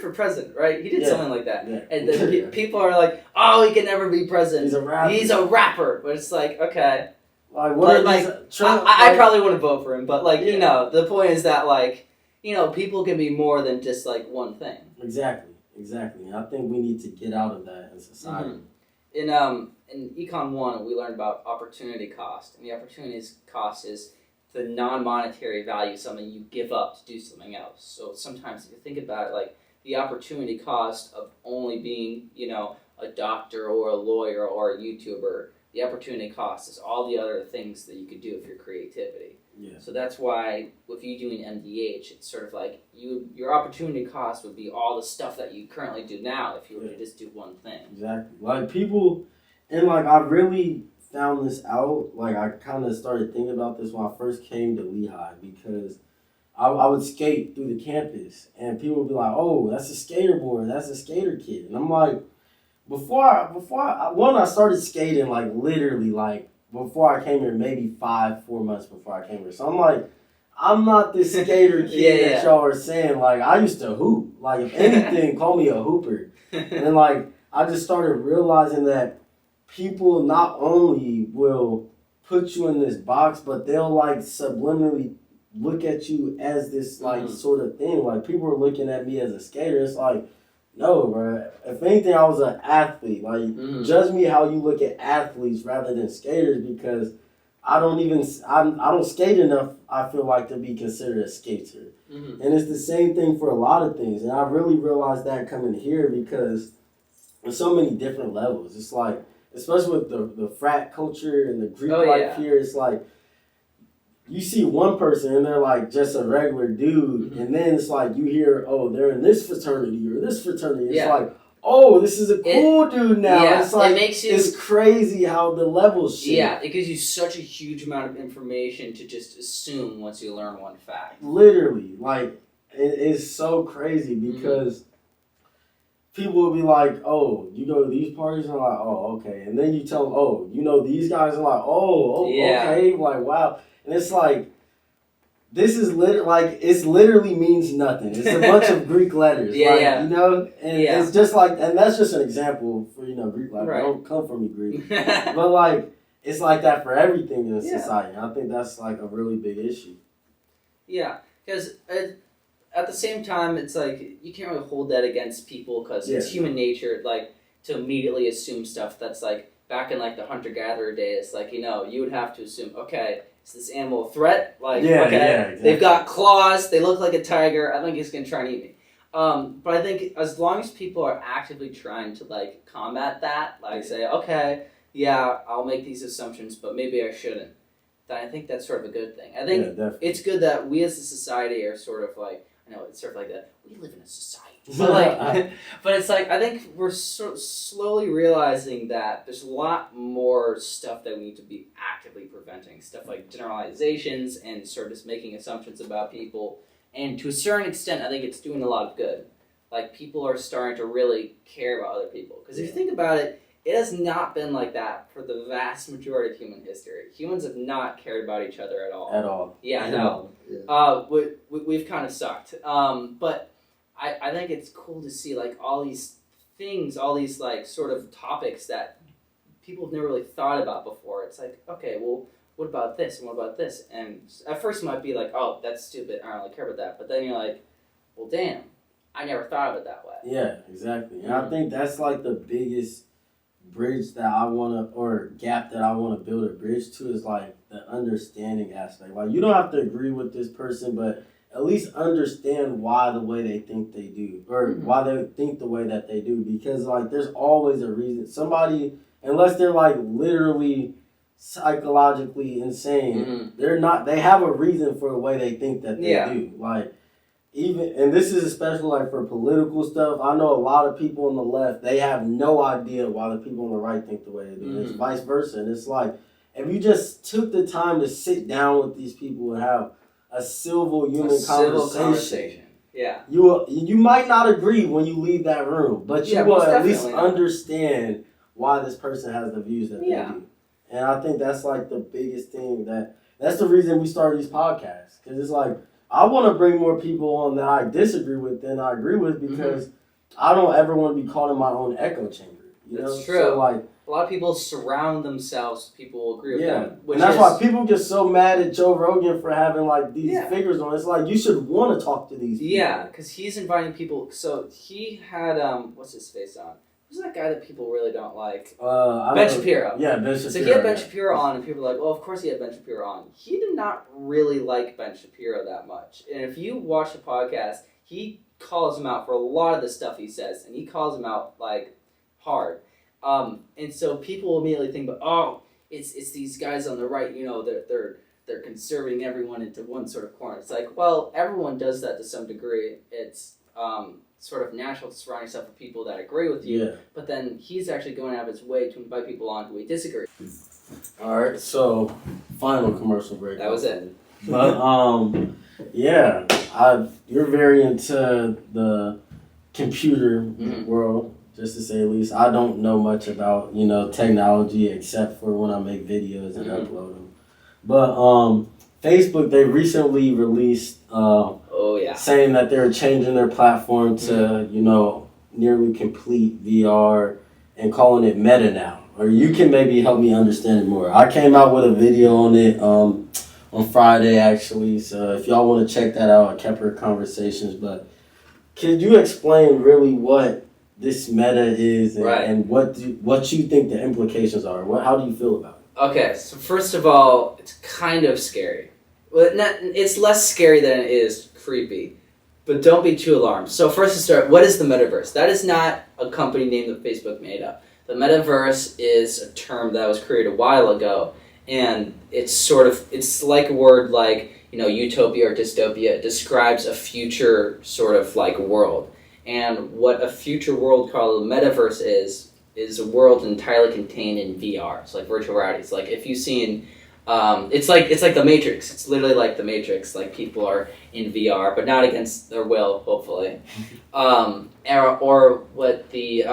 for president, right? He did something like that. Yeah. And then people are like, oh, he can never be president. He's a rapper. But it's like, okay. Like what? I probably wouldn't vote for him, but like you know, the point is that like you know, people can be more than just like one thing. Exactly. And I think we need to get out of that in society. In Econ 1, we learned about opportunity cost, and the opportunity cost is the non-monetary value, something you give up to do something else. So sometimes if you think about it, like the opportunity cost of only being, you know, a doctor or a lawyer or a YouTuber, the opportunity cost is all the other things that you could do with your creativity. Yeah. So that's why if you doing MDH, it's sort of like your opportunity cost would be all the stuff that you currently do now if you were to just do one thing. Exactly. Like people, and like I really found this out. Like I kind of started thinking about this when I first came to Lehigh because I would skate through the campus and people would be like, "Oh, that's a skater boy. That's a skater kid," and I'm like, before I started skating like literally like. Before I came here, maybe 4 months before I came here. So I'm like, I'm not this skater kid that y'all are saying. Like, I used to hoop. Like, if anything, call me a hooper. And like, I just started realizing that people not only will put you in this box, but they'll like subliminally look at you as this like sort of thing. Like, people are looking at me as a skater. It's like, no, bro. If anything, I was an athlete. Like, judge me how you look at athletes rather than skaters because I don't skate enough, I feel like, to be considered a skater. And it's the same thing for a lot of things. And I really realized that coming here because there's so many different levels. It's like, especially with the frat culture and the Greek life here, it's like, you see one person and they're like just a regular dude, and then it's like you hear, oh, they're in this fraternity or this fraternity. It's like, oh, this is a cool dude now. Yeah, it's like it's crazy how the levels shift. Yeah, it gives you such a huge amount of information to just assume once you learn one fact. Literally, like it's so crazy because people will be like, oh, you go to these parties, and I'm like, oh, okay, and then you tell them, oh, you know these guys, are like, okay, like wow. And it's like, this is it literally means nothing. It's a bunch of Greek letters. You know? And it's just like, and that's just an example for, you know, Greek letters. Don't come for me, Greek. But like, it's like that for everything in society. I think that's like a really big issue. Yeah, because at the same time, it's like, you can't really hold that against people because it's human nature, like, to immediately assume stuff that's like, back in like the hunter-gatherer days, like, you know, you would have to assume, okay, is this animal a threat? Like, exactly. They've got claws, they look like a tiger, I think he's going to try and eat me. But I think as long as people are actively trying to, like, combat that, like, say, okay, I'll make these assumptions, but maybe I shouldn't, then I think that's sort of a good thing. I think it's good that we as a society are sort of like, I know it's sort of like that, we live in a society. But like, but it's like, I think we're sort of slowly realizing that there's a lot more stuff that we need to be actively preventing. Stuff like generalizations and sort of just making assumptions about people. And to a certain extent, I think it's doing a lot of good. Like, people are starting to really care about other people. Because if you think about it, it has not been like that for the vast majority of human history. Humans have not cared about each other at all. At all. Yeah, no. Yeah. We've kind of sucked. But I think it's cool to see like all these things, all these like sort of topics that people have never really thought about before. It's like, okay, well, what about this and what about this? And at first it might be like, oh, that's stupid, I don't really care about that. But then you're like, well, damn, I never thought of it that way. Yeah, exactly. And I think that's like the biggest bridge that I want to, or gap that I want to build a bridge to, is like the understanding aspect. Like, you don't have to agree with this person, but at least understand why the way they think they do, or why they think the way that they do. Because like, there's always a reason. Somebody, unless they're like literally psychologically insane, they have a reason for the way they think that they do. Like, even, and this is especially like for political stuff, I know a lot of people on the left, they have no idea why the people on the right think the way they do. It's vice versa. And it's like, if you just took the time to sit down with these people and have a civil human conversation. Yeah. You might not agree when you leave that room, but you will at least understand why this person has the views that they do. And I think that's like the biggest thing, that's the reason we started these podcasts. Because it's like, I want to bring more people on that I disagree with than I agree with, because I don't ever want to be caught in my own echo chamber. That's true. So like, a lot of people surround themselves with people who agree with them. And that's why people get so mad at Joe Rogan for having like these figures on. It's like, you should want to talk to these people. Yeah, because he's inviting people. So he had, what's his face on? Who's that guy that people really don't like? Ben Shapiro. Yeah, Ben Shapiro. So he had Ben Shapiro on, and people were like, well, of course he had Ben Shapiro on. He did not really like Ben Shapiro that much. And if you watch the podcast, he calls him out for a lot of the stuff he says, and he calls him out, like, hard. And so people immediately think, oh, it's these guys on the right, you know, they're conserving everyone into one sort of corner. It's like, well, everyone does that to some degree. It's sort of natural to surround yourself with people that agree with you. Yeah. But then he's actually going out of his way to invite people on who he disagrees. All right, so final commercial break. That was it. But yeah, you're very into the computer world, just to say the least. I don't know much about, you know, technology except for when I make videos and upload them. But Facebook, they recently released saying that they're changing their platform to, you know, nearly complete VR and calling it Meta now. Or you can maybe help me understand it more. I came out with a video on it on Friday, actually. So if y'all want to check that out, I kept her conversations. But could you explain really what this Meta is and what you think the implications are? How do you feel about it? Okay, so first of all, it's kind of scary. Well, it's less scary than it is creepy, but don't be too alarmed. So first to start, what is the Metaverse? That is not a company name that Facebook made up. The Metaverse is a term that was created a while ago, and it's like a word like, you know, utopia or dystopia. It describes a future sort of like world. And what a future world called the Metaverse is a world entirely contained in VR. It's like virtual reality. It's like if you've seen, it's like the Matrix. It's literally like the Matrix. Like people are in VR, but not against their will, hopefully. Or what the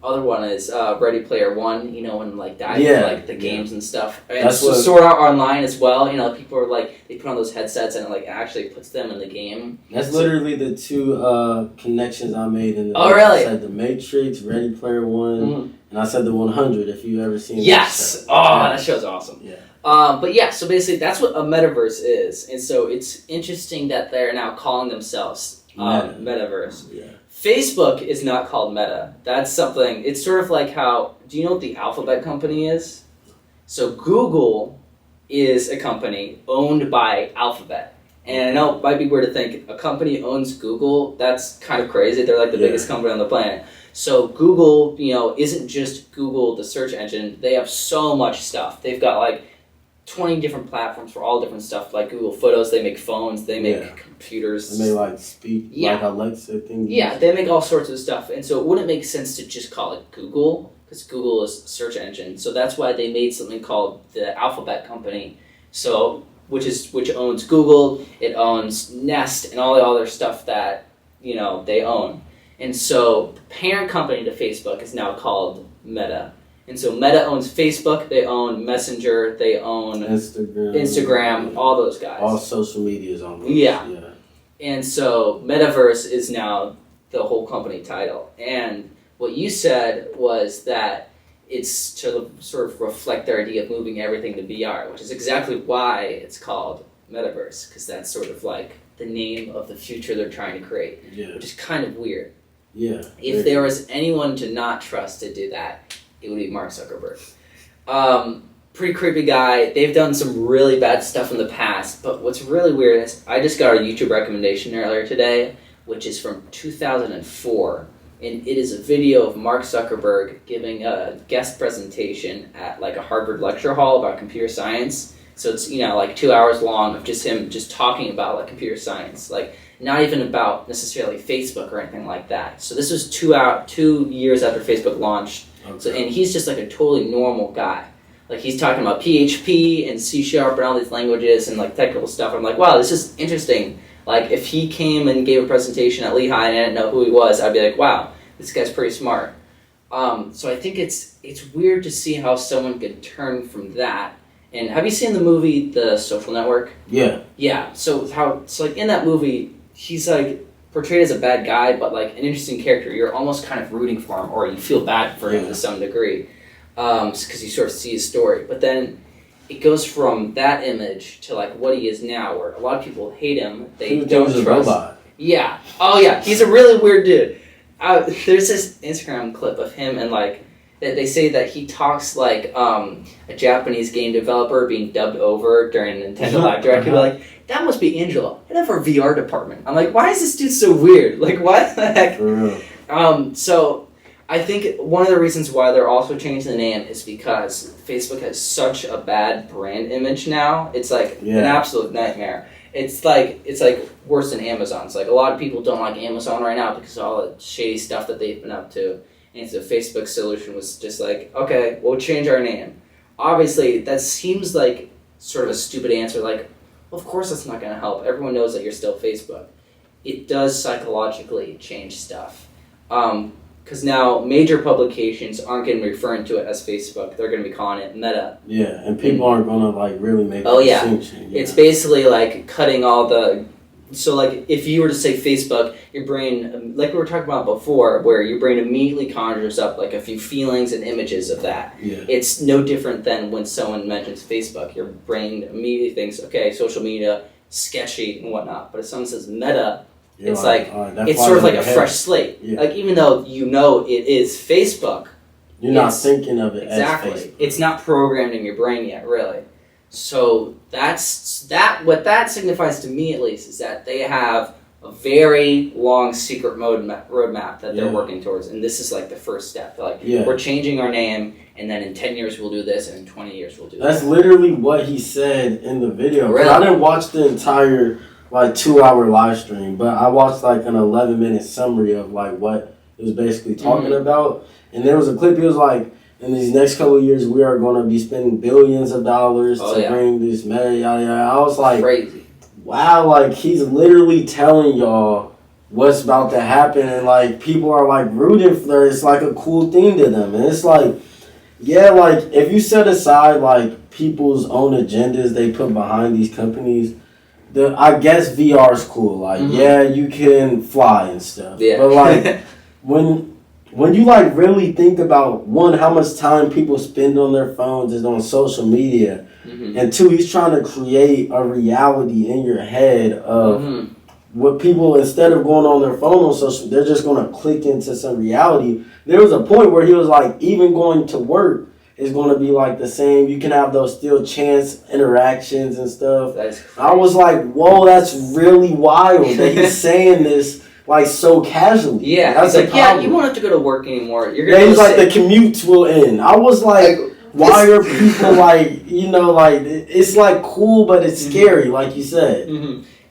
other one is, Ready Player One. You know, when like dive into like the games and stuff. And that's Sword Art Online as well. You know, people are like they put on those headsets and it like actually puts them in the game. That's literally the two connections I made in the. Oh really? I said the Matrix, Ready Player One, and I said the 100. If you've ever seen. Yes. That show's awesome. Yeah. But yeah, so basically that's what a metaverse is, and so it's interesting that they're now calling themselves Metaverse. Yeah. Facebook is not called Meta. That's something. It's sort of like how. Do you know what the Alphabet company is? So Google is a company owned by Alphabet, and I know it might be weird to think a company owns Google. That's kind of crazy. They're like the biggest company on the planet. So Google, you know, isn't just Google the search engine. They have so much stuff. They've got like 20 different platforms for all different stuff, like Google Photos, they make phones, they make computers. They make like speak, like Alexa things. Yeah, they make all sorts of stuff. And so it wouldn't make sense to just call it Google, because Google is a search engine. So that's why they made something called the Alphabet Company, so which owns Google, it owns Nest, and all the other stuff that, you know, they own. And so the parent company to Facebook is now called Meta. And so Meta owns Facebook, they own Messenger, they own Instagram, all those guys. All social medias almost. Yeah. And so Metaverse is now the whole company title. And what you said was that it's to sort of reflect their idea of moving everything to VR, which is exactly why it's called Metaverse, because that's sort of like the name of the future they're trying to create, which is kind of weird. Yeah. If there was anyone to not trust to do that, it would be Mark Zuckerberg. Pretty creepy guy. They've done some really bad stuff in the past, but what's really weird is I just got a YouTube recommendation earlier today, which is from 2004, and it is a video of Mark Zuckerberg giving a guest presentation at like a Harvard lecture hall about computer science. So it's, like 2 hours long of just him just talking about like computer science, like not even about necessarily Facebook or anything like that. So this was 2 years after Facebook launched. Okay. So, and he's just like a totally normal guy. Like he's talking about PHP and C# and all these languages and like technical stuff. I'm like, wow, this is interesting. Like if he came and gave a presentation at Lehigh and I didn't know who he was, I'd be like, wow, this guy's pretty smart. So I think it's weird to see how someone could turn from that. And have you seen the movie The Social Network? Yeah. Yeah. So like in that movie, he's like portrayed as a bad guy, but like an interesting character. You're almost kind of rooting for him, or you feel bad for him to some degree, because you sort of see his story. But then it goes from that image to like what he is now, where a lot of people hate him. They don't trust. Robot. Yeah. Oh yeah. He's a really weird dude. There's this Instagram clip of him and like. They say that he talks like a Japanese game developer being dubbed over during Nintendo Live Direct. He'd be like, that must be Angela. I have our VR department. I'm like, why is this dude so weird? Like, what the heck? For real. So I think one of the reasons why they're also changing the name is because Facebook has such a bad brand image now. It's like an absolute nightmare. It's like worse than Amazon. It's like a lot of people don't like Amazon right now because of all the shady stuff that they've been up to. And so Facebook's solution was just like, okay, we'll change our name. Obviously, that seems like sort of a stupid answer. Like, well, of course that's not going to help. Everyone knows that you're still Facebook. It does psychologically change stuff. Because now major publications aren't going to be referring to it as Facebook. They're going to be calling it Meta. Yeah, and people aren't going to like really make a distinction. It's basically like cutting all the... So, like, if you were to say Facebook, your brain, like we were talking about before, where your brain immediately conjures up, like, a few feelings and images of that. Yeah. It's no different than when someone mentions Facebook. Your brain immediately thinks, okay, social media, sketchy and whatnot. But if someone says Meta, it's it's sort of like a fresh slate. Yeah. Like, even though you know it is Facebook. You're not thinking of it as Facebook. It's not programmed in your brain yet, really. So what that signifies to me at least is that they have a very long secret roadmap that they're working towards, and this is like the first step. Like we're changing our name, and then in 10 years we'll do this, and in 20 years we'll do that. That's literally what he said in the video. Really? I didn't watch the entire like 2-hour live stream, but I watched like an 11-minute summary of like what it was basically talking about, and there was a clip. It was like, in these next couple of years, we are going to be spending billions of dollars to bring this Meta, yada, yada. I was like, crazy. Wow, like, he's literally telling y'all what's about to happen, and, like, people are, like, rooting for it. It's, like, a cool thing to them. And it's, like, yeah, like, if you set aside, like, people's own agendas they put behind these companies, I guess VR is cool. Like, yeah, you can fly and stuff. Yeah. But, like, when you, like, really think about, one, how much time people spend on their phones is on social media, and two, he's trying to create a reality in your head of what people, instead of going on their phone on social, they're just going to click into some reality. There was a point where he was like, even going to work is going to be, like, the same. You can have those still chance interactions and stuff. That's crazy. I was like, whoa, that's really wild that he's saying this. Like, so casually. Yeah, that's like, you won't have to go to work anymore. You're he's like, the commutes will end. I was like, why are people like, like, it's like cool, but it's scary, like you said.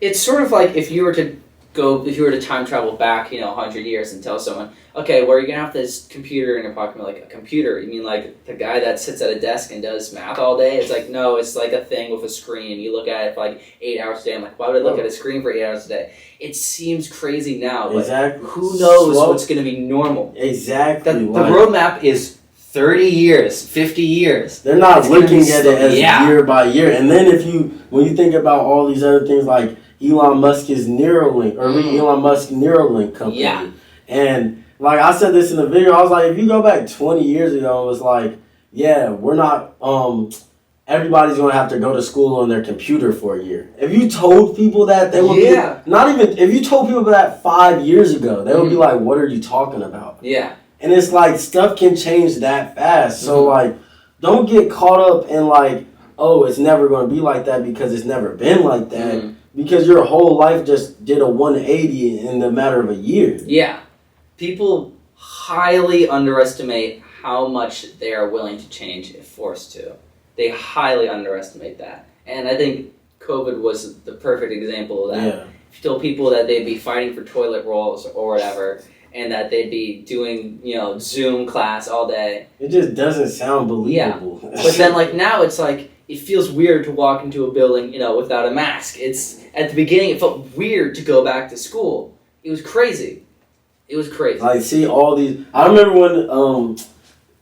It's sort of like if you were to time travel back, 100 years and tell someone, okay, well, you're going to have this computer in your pocket. Like, a computer? You mean like the guy that sits at a desk and does math all day? It's like, no, it's like a thing with a screen. You look at it for like 8 hours a day. I'm like, why would I look at a screen for 8 hours a day? It seems crazy now, but who knows what's going to be normal? Exactly. The roadmap is 30 years, 50 years. They're not It's gonna looking be at it as year by year. And then when you think about all these other things like Elon Musk's Neuralink or Elon Musk Neuralink company. Yeah. And like I said this in the video, I was like, if you go back 20 years ago, it was like, yeah, we're not, everybody's going to have to go to school on their computer for a year. If you told people that, they would be, if you told people that 5 years ago, they would be like, what are you talking about? Yeah. And it's like, stuff can change that fast. So like, don't get caught up in like, oh, it's never going to be like that because it's never been like that. Because your whole life just did a 180 in the matter of a year. Yeah. People highly underestimate how much they are willing to change if forced to. They highly underestimate that. And I think COVID was the perfect example of that. Yeah. If you told people that they'd be fighting for toilet rolls or whatever, and that they'd be doing, Zoom class all day. It just doesn't sound believable. Yeah. But then, like, now it's like, it feels weird to walk into a building, without a mask. At the beginning, it felt weird to go back to school. It was crazy. It was crazy. Like, see all these... I remember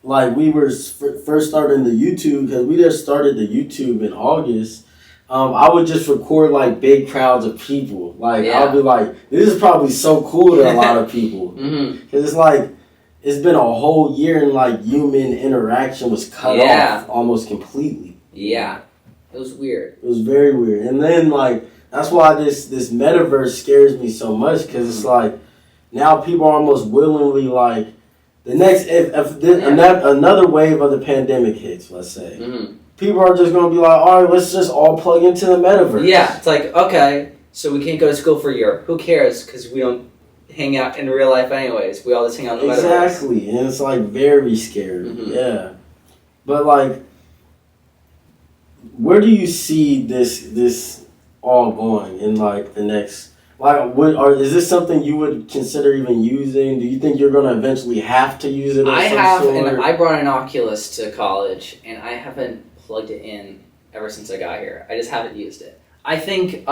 when, we were first starting the YouTube, because we just started the YouTube in August, I would just record, big crowds of people. I'll be like, this is probably so cool to a lot of people. Because it's it's been a whole year and, human interaction was cut off almost completely. Yeah. It was weird. It was very weird. And then, that's why this metaverse scares me so much, because it's now people are almost willingly, the next, another wave of the pandemic hits, let's say. People are just going to be like, all right, let's just all plug into the metaverse. Yeah, it's like, okay, so we can't go to school for a year. Who cares? Because we don't hang out in real life anyways. We all just hang out in the metaverse. Exactly, and it's, very scary. Yeah. But, where do you see this all going in, the next... is this something you would consider even using? Do you think you're going to eventually have to use it? And I brought an Oculus to college, and I haven't plugged it in ever since I got here. I just haven't used it. I think,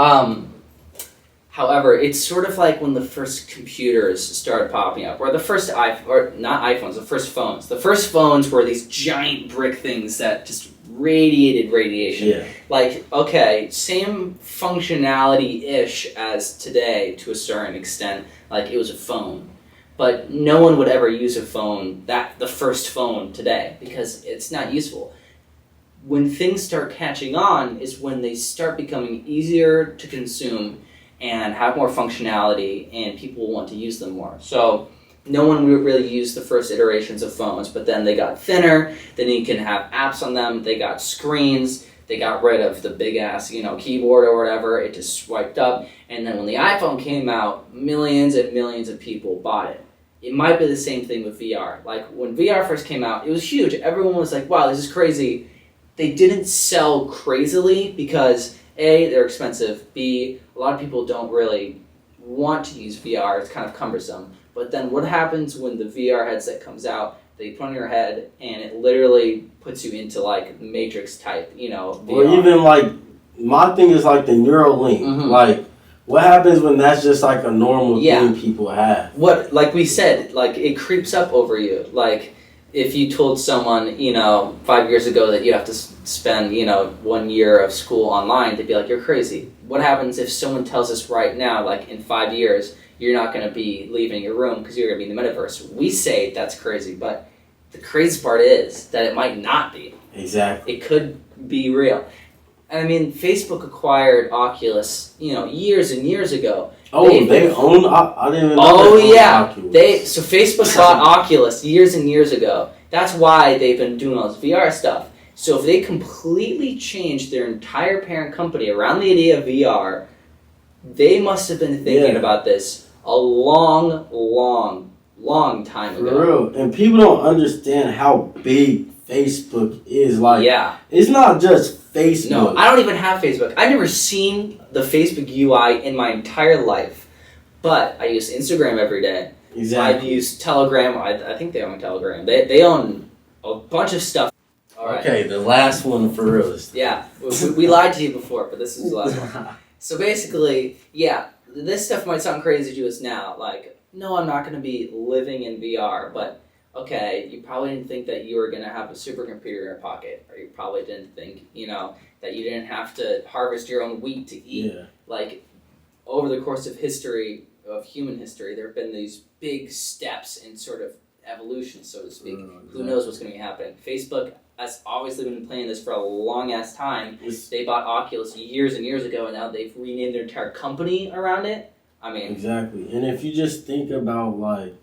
however, it's sort of like when the first computers started popping up, or the first not iPhones, the first phones. The first phones were these giant brick things that just radiated radiation. Yeah. Okay, same functionality-ish as today to a certain extent. It was a phone. But no one would ever use a phone, the first phone today, because it's not useful. When things start catching on is when they start becoming easier to consume and have more functionality, and people want to use them more. So no one would really use the first iterations of phones, but then they got thinner, then you can have apps on them, they got screens, they got rid of the big-ass, keyboard or whatever, it just swiped up, and then when the iPhone came out, millions and millions of people bought it. It might be the same thing with VR. When VR first came out, it was huge. Everyone was like, wow, this is crazy. They didn't sell crazily because, A, they're expensive, B, a lot of people don't really want to use VR, it's kind of cumbersome. But then what happens when the VR headset comes out, they put on your head, and it literally puts you into, Matrix type, VR. Or even, my thing is, the Neuralink. What happens when that's just, a normal thing people have? Like we said, it creeps up over you. If you told someone, 5 years ago that you have to spend, 1 year of school online, they'd be like, you're crazy. What happens if someone tells us right now, in 5 years, you're not going to be leaving your room because you're going to be in the metaverse? We say that's crazy, but the crazy part is that it might not be. Exactly. It could be real. And I mean, Facebook acquired Oculus, years and years ago. Oh, they own? I didn't even know. Oh, yeah. Oculus. So Facebook bought Oculus years and years ago. That's why they've been doing all this VR stuff. So if they completely changed their entire parent company around the idea of VR, they must have been thinking about this a long, long, long time ago. For real. And people don't understand how big Facebook is. It's not just Facebook. No, I don't even have Facebook. I've never seen the Facebook UI in my entire life. But I use Instagram every day. Exactly. I've used Telegram. I think they own Telegram. They own a bunch of stuff. All right. Okay, the last one for real. Yeah, we lied to you before, but this is the last one. So basically, this stuff might sound crazy to us now. No, I'm not going to be living in VR, but okay, you probably didn't think that you were going to have a supercomputer in your pocket, or you probably didn't think, that you didn't have to harvest your own wheat to eat. Yeah. Like, over the course of history, of human history, there have been these big steps in sort of evolution, so to speak. Exactly. Who knows what's going to be happening? Facebook has obviously been playing this for a long-ass time. They bought Oculus years and years ago, and now they've renamed their entire company around it. I mean... Exactly. And if you just think about, like,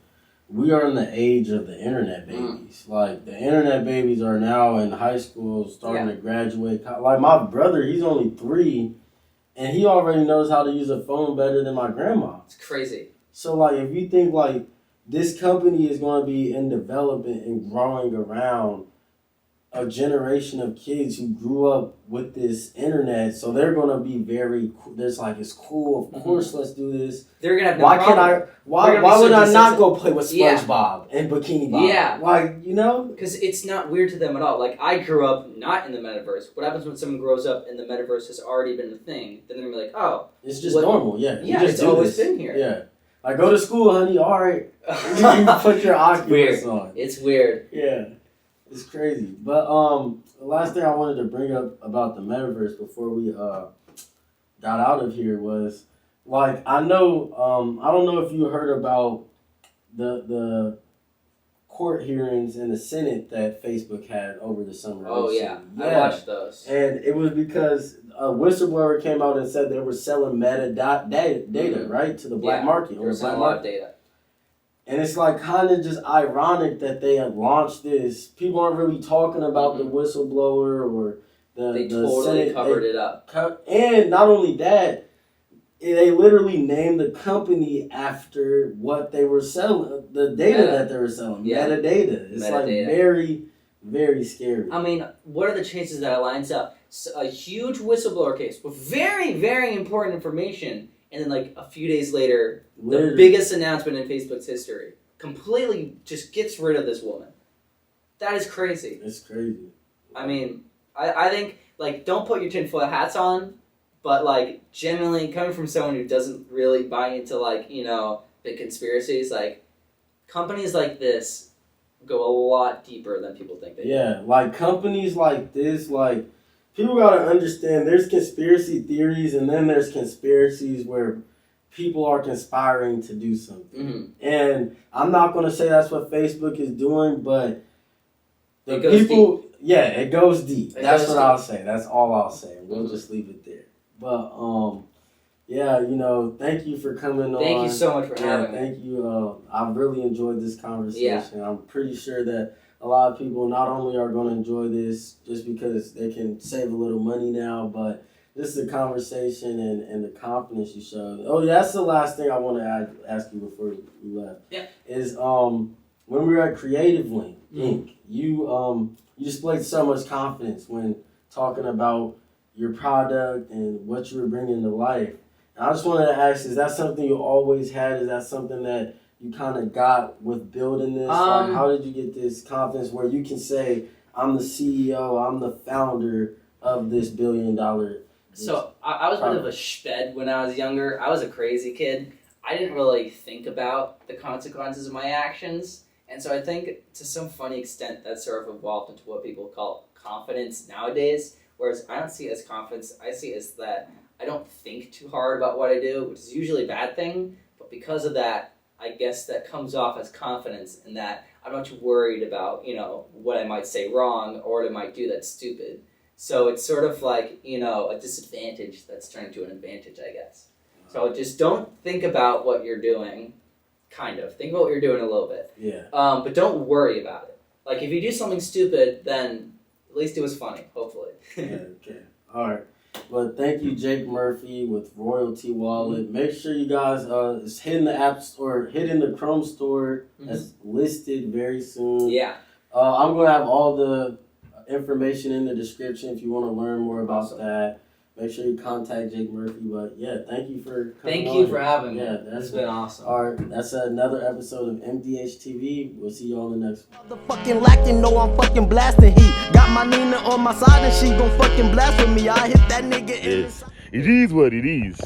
we are in the age of the internet babies. Like, the internet babies are now in high school, starting to graduate. Like, my brother, he's only 3, and he already knows how to use a phone better than my grandma. It's crazy. So, like, if you think, like, this company is going to be in development and growing around a generation of kids who grew up with this internet, so they're going to be very, there's like, it's cool, of course, let's do this. They're going to have no problem. Why would I not go play with SpongeBob and Bikini Bob? Yeah. Like, Because it's not weird to them at all. Like, I grew up not in the metaverse. What happens when someone grows up and the metaverse has already been a thing? Then they're going to be like, oh. It's just normal, yeah. Yeah, it's always been here. Yeah. Like, go to school, honey, all right. You put your Oculus on. It's weird. Yeah. It's crazy. But the last thing I wanted to bring up about the metaverse before we got out of here was, like, I know, I don't know if you heard about the court hearings in the Senate that Facebook had over the summer. Oh, yeah. I watched those. And it was because a whistleblower came out and said they were selling data, right, to the black market. They were selling a lot of data. And it's like kind of just ironic that they had launched this. People aren't really talking about the whistleblower or They the totally Senate. covered it up. And not only that, they literally named the company after what they were selling, the data that they were selling, metadata. It's like very, very scary. I mean, what are the chances that it lines up? A huge whistleblower case with very, very important information, and then like a few days later, the biggest announcement in Facebook's history completely just gets rid of this woman. That is crazy. It's crazy. I mean, I think, like, don't put your tinfoil hats on, but, like, generally, coming from someone who doesn't really buy into, like, big conspiracies, like, companies like this go a lot deeper than people think they do. Yeah, like, companies like this, like, people gotta understand there's conspiracy theories and then there's conspiracies where people are conspiring to do something. Mm-hmm. And I'm not going to say that's what Facebook is doing, but the it goes people, deep. Yeah, it goes deep. That's what deep. I'll say. That's all I'll say. We'll just leave it there. But, yeah, thank you for coming on. Thank you so much for having me. Thank you. I really enjoyed this conversation. Yeah. I'm pretty sure that a lot of people not only are going to enjoy this just because they can save a little money now, but just the conversation and the confidence you showed. Oh, yeah, that's the last thing I want to ask you before we left. Yeah. Is when we were at Creative Link Inc., you displayed so much confidence when talking about your product and what you were bringing to life. And I just wanted to ask, is that something you always had? Is that something that you kind of got with building this? Like, how did you get this confidence where you can say, I'm the CEO, I'm the founder of this $1 billion? So I was a bit of a sped when I was younger. I was a crazy kid. I didn't really think about the consequences of my actions. And so I think to some funny extent that sort of evolved into what people call confidence nowadays. Whereas I don't see it as confidence. I see it as that I don't think too hard about what I do, which is usually a bad thing. But because of that, I guess that comes off as confidence in that I'm not too worried about, what I might say wrong or what I might do that's stupid. So it's sort of like, a disadvantage that's turned into an advantage, I guess. So just don't think about what you're doing, kind of. Think about what you're doing a little bit. Yeah. But don't worry about it. Like, if you do something stupid, then at least it was funny, hopefully. Yeah, okay. All right. Well, thank you, Jake Murphy with Royalty Wallet. Mm-hmm. Make sure you guys, it's hitting the App Store, hitting the Chrome Store. That's listed very soon. Yeah. I'm going to have all the information in the description if you want to learn more about that. Make sure you contact Jake Murphy. But yeah, thank you for coming on. Thank you for having me. Yeah, that's been awesome. All right, that's another episode of MDH TV. We'll see you on the next one. Motherfucking lacking, no, I'm fucking blasting heat. Got my Nina on my side and she gon' fucking blast with me. I hit that nigga in the It is what it is.